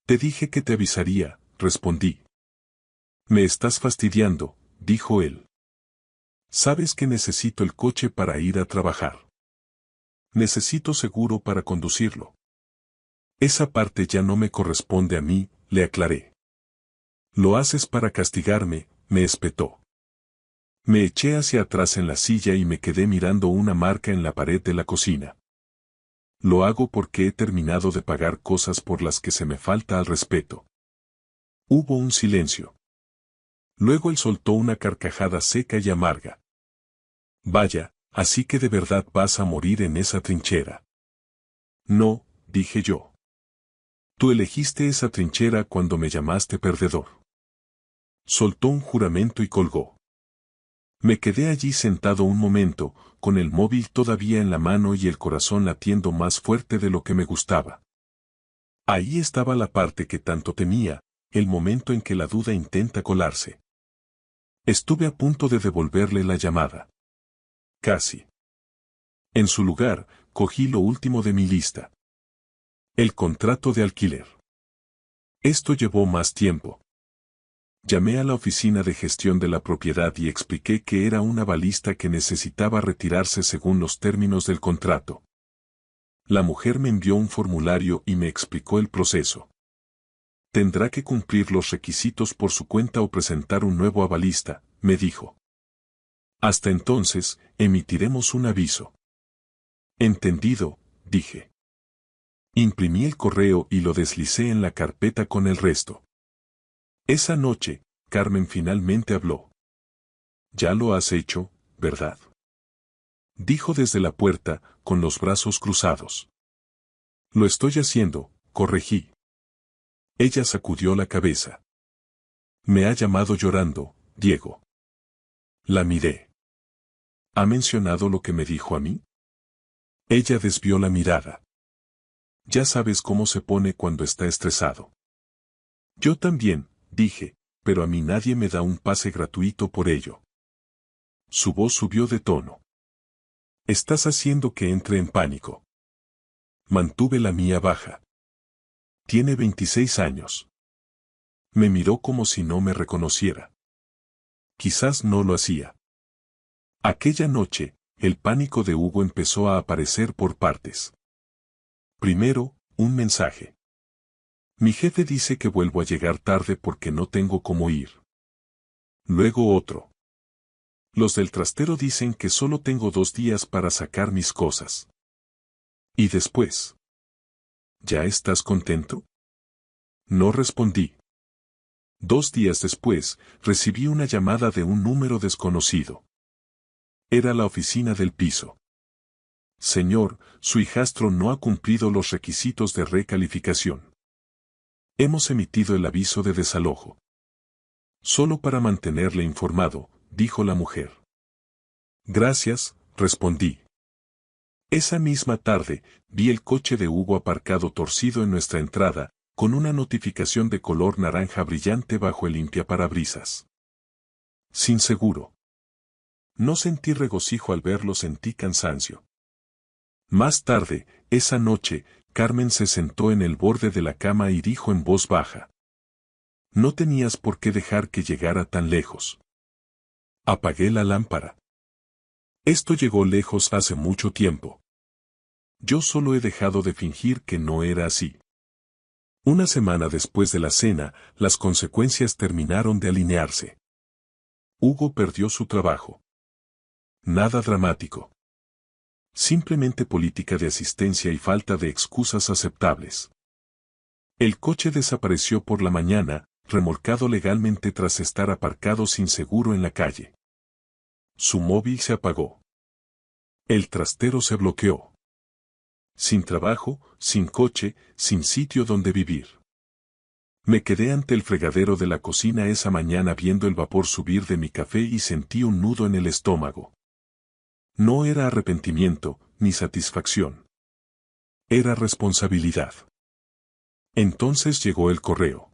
Te dije que te avisaría, respondí. Me estás fastidiando, dijo él. Sabes que necesito el coche para ir a trabajar. Necesito seguro para conducirlo. Esa parte ya no me corresponde a mí, le aclaré. Lo haces para castigarme, me espetó. Me eché hacia atrás en la silla y me quedé mirando una marca en la pared de la cocina. Lo hago porque he terminado de pagar cosas por las que se me falta al respeto. Hubo un silencio. Luego él soltó una carcajada seca y amarga. Vaya, así que de verdad vas a morir en esa trinchera. No, dije yo. Tú elegiste esa trinchera cuando me llamaste perdedor. Soltó un juramento y colgó. Me quedé allí sentado un momento, con el móvil todavía en la mano y el corazón latiendo más fuerte de lo que me gustaba. Ahí estaba la parte que tanto temía, el momento en que la duda intenta colarse. Estuve a punto de devolverle la llamada. Casi. En su lugar, cogí lo último de mi lista. El contrato de alquiler. Esto llevó más tiempo. Llamé a la oficina de gestión de la propiedad y expliqué que era una balista que necesitaba retirarse según los términos del contrato. La mujer me envió un formulario y me explicó el proceso. Tendrá que cumplir los requisitos por su cuenta o presentar un nuevo avalista, me dijo. Hasta entonces, emitiremos un aviso. Entendido, dije. Imprimí el correo y lo deslicé en la carpeta con el resto. Esa noche, Carmen finalmente habló. Ya lo has hecho, ¿verdad? Dijo desde la puerta, con los brazos cruzados. Lo estoy haciendo, corregí. Ella sacudió la cabeza. Me ha llamado llorando, Diego. La miré. ¿Ha mencionado lo que me dijo a mí? Ella desvió la mirada. Ya sabes cómo se pone cuando está estresado. Yo también, dije, pero a mí nadie me da un pase gratuito por ello. Su voz subió de tono. Estás haciendo que entre en pánico. Mantuve la mía baja. Tiene 26 años. Me miró como si no me reconociera. Quizás no lo hacía. Aquella noche, el pánico de Hugo empezó a aparecer por partes. Primero, un mensaje. Mi jefe dice que vuelvo a llegar tarde porque no tengo cómo ir. Luego otro. Los del trastero dicen que solo tengo 2 días para sacar mis cosas. Y después. ¿Ya estás contento? No respondí. 2 días después, recibí una llamada de un número desconocido. Era la oficina del piso. Señor, su hijastro no ha cumplido los requisitos de recalificación. Hemos emitido el aviso de desalojo. Solo para mantenerle informado, dijo la mujer. Gracias, respondí. Esa misma tarde, vi el coche de Hugo aparcado torcido en nuestra entrada, con una notificación de color naranja brillante bajo el limpiaparabrisas. Sin seguro. No sentí regocijo al verlo, sentí cansancio. Más tarde, esa noche, Carmen se sentó en el borde de la cama y dijo en voz baja: «No tenías por qué dejar que llegara tan lejos». Apagué la lámpara. Esto llegó lejos hace mucho tiempo. Yo solo he dejado de fingir que no era así. Una semana después de la cena, las consecuencias terminaron de alinearse. Hugo perdió su trabajo. Nada dramático. Simplemente política de asistencia y falta de excusas aceptables. El coche desapareció por la mañana, remolcado legalmente tras estar aparcado sin seguro en la calle. Su móvil se apagó. El trastero se bloqueó. Sin trabajo, sin coche, sin sitio donde vivir. Me quedé ante el fregadero de la cocina esa mañana viendo el vapor subir de mi café y sentí un nudo en el estómago. No era arrepentimiento, ni satisfacción. Era responsabilidad. Entonces llegó el correo.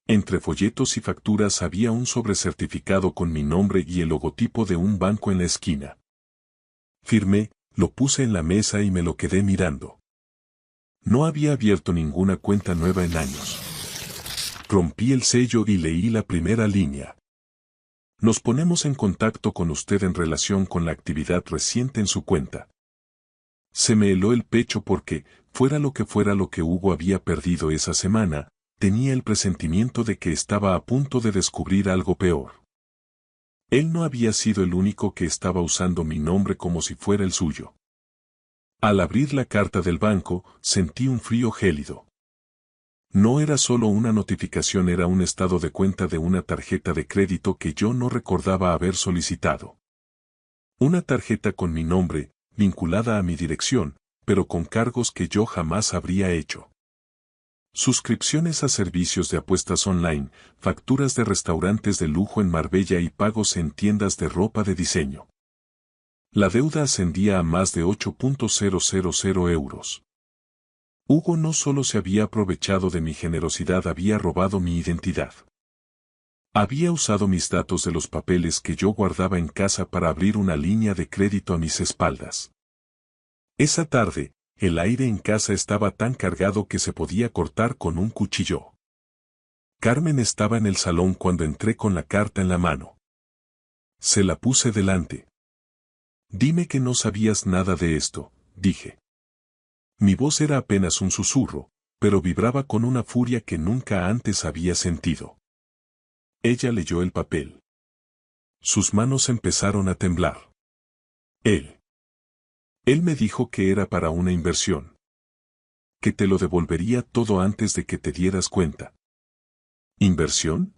Entre folletos y facturas había un sobrecertificado con mi nombre y el logotipo de un banco en la esquina. Firmé, lo puse en la mesa y me lo quedé mirando. No había abierto ninguna cuenta nueva en años. Rompí el sello y leí la primera línea. Nos ponemos en contacto con usted en relación con la actividad reciente en su cuenta. Se me heló el pecho porque, fuera lo que Hugo había perdido esa semana, tenía el presentimiento de que estaba a punto de descubrir algo peor. Él no había sido el único que estaba usando mi nombre como si fuera el suyo. Al abrir la carta del banco, sentí un frío gélido. No era solo una notificación, era un estado de cuenta de una tarjeta de crédito que yo no recordaba haber solicitado. Una tarjeta con mi nombre, vinculada a mi dirección, pero con cargos que yo jamás habría hecho. Suscripciones a servicios de apuestas online, facturas de restaurantes de lujo en Marbella y pagos en tiendas de ropa de diseño. La deuda ascendía a más de 8.000 euros. Hugo no solo se había aprovechado de mi generosidad, había robado mi identidad. Había usado mis datos de los papeles que yo guardaba en casa para abrir una línea de crédito a mis espaldas. Esa tarde, el aire en casa estaba tan cargado que se podía cortar con un cuchillo. Carmen estaba en el salón cuando entré con la carta en la mano. Se la puse delante. «Dime que no sabías nada de esto», dije. Mi voz era apenas un susurro, pero vibraba con una furia que nunca antes había sentido. Ella leyó el papel. Sus manos empezaron a temblar. Él me dijo que era para una inversión. Que te lo devolvería todo antes de que te dieras cuenta. ¿Inversión?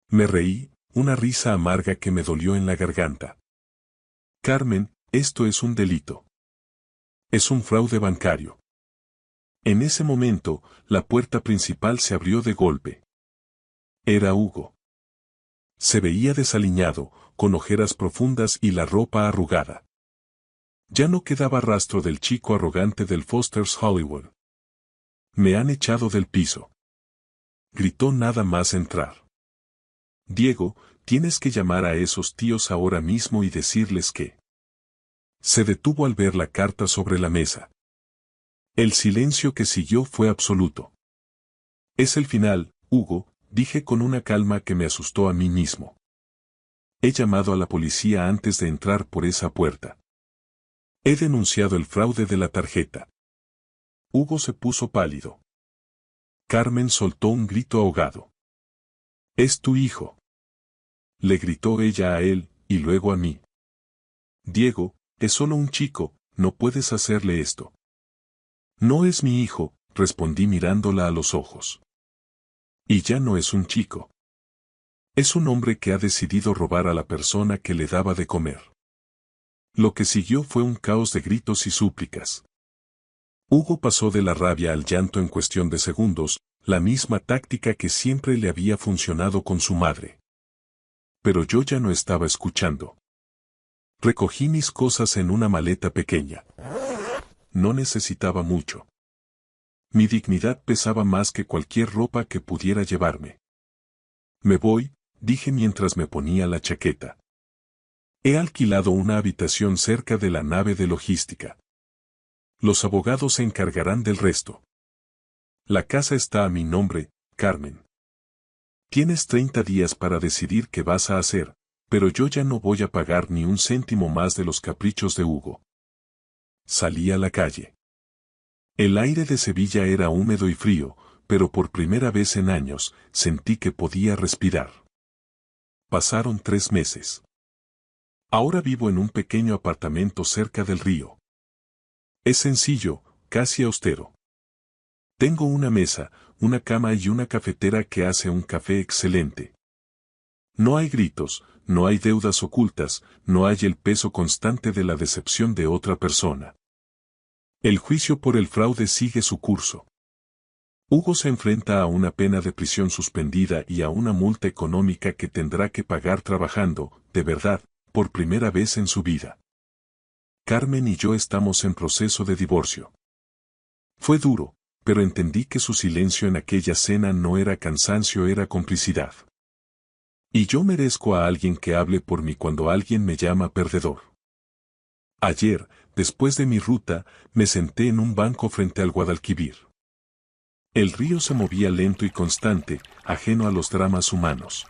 Me reí, una risa amarga que me dolió en la garganta. Carmen, esto es un delito. Es un fraude bancario. En ese momento, la puerta principal se abrió de golpe. Era Hugo. Se veía desaliñado, con ojeras profundas y la ropa arrugada. Ya no quedaba rastro del chico arrogante del Foster's Hollywood. «Me han echado del piso», gritó nada más entrar. «Diego, tienes que llamar a esos tíos ahora mismo y decirles que...». Se detuvo al ver la carta sobre la mesa. El silencio que siguió fue absoluto. «Es el final, Hugo», dije con una calma que me asustó a mí mismo. «He llamado a la policía antes de entrar por esa puerta. He denunciado el fraude de la tarjeta». Hugo se puso pálido. Carmen soltó un grito ahogado. «Es tu hijo», le gritó ella a él, y luego a mí. «Diego, es solo un chico, no puedes hacerle esto». «No es mi hijo», respondí mirándola a los ojos. «Y ya no es un chico. Es un hombre que ha decidido robar a la persona que le daba de comer». Lo que siguió fue un caos de gritos y súplicas. Hugo pasó de la rabia al llanto en cuestión de segundos, la misma táctica que siempre le había funcionado con su madre. Pero yo ya no estaba escuchando. Recogí mis cosas en una maleta pequeña. No necesitaba mucho. Mi dignidad pesaba más que cualquier ropa que pudiera llevarme. «Me voy», dije mientras me ponía la chaqueta. He alquilado una habitación cerca de la nave de logística. Los abogados se encargarán del resto. La casa está a mi nombre, Carmen. Tienes 30 días para decidir qué vas a hacer, pero yo ya no voy a pagar ni un céntimo más de los caprichos de Hugo. Salí a la calle. El aire de Sevilla era húmedo y frío, pero por primera vez en años sentí que podía respirar. Pasaron 3 meses. Ahora vivo en un pequeño apartamento cerca del río. Es sencillo, casi austero. Tengo una mesa, una cama y una cafetera que hace un café excelente. No hay gritos, no hay deudas ocultas, no hay el peso constante de la decepción de otra persona. El juicio por el fraude sigue su curso. Hugo se enfrenta a una pena de prisión suspendida y a una multa económica que tendrá que pagar trabajando, de verdad, por primera vez en su vida. Carmen y yo estamos en proceso de divorcio. Fue duro, pero entendí que su silencio en aquella cena no era cansancio, era complicidad. Y yo merezco a alguien que hable por mí cuando alguien me llama perdedor. Ayer, después de mi ruta, me senté en un banco frente al Guadalquivir. El río se movía lento y constante, ajeno a los dramas humanos.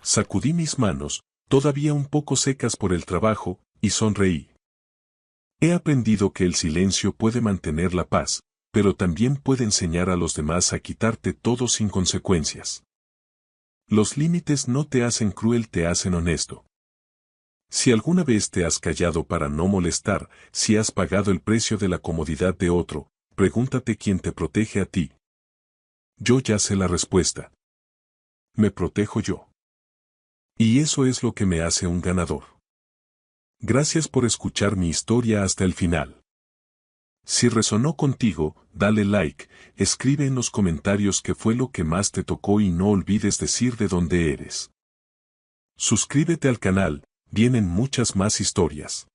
Sacudí mis manos, todavía un poco secas por el trabajo, y sonreí. He aprendido que el silencio puede mantener la paz, pero también puede enseñar a los demás a quitarte todo sin consecuencias. Los límites no te hacen cruel, te hacen honesto. Si alguna vez te has callado para no molestar, si has pagado el precio de la comodidad de otro, pregúntate quién te protege a ti. Yo ya sé la respuesta. Me protejo yo. Y eso es lo que me hace un ganador. Gracias por escuchar mi historia hasta el final. Si resonó contigo, dale like, escribe en los comentarios qué fue lo que más te tocó y no olvides decir de dónde eres. Suscríbete al canal, vienen muchas más historias.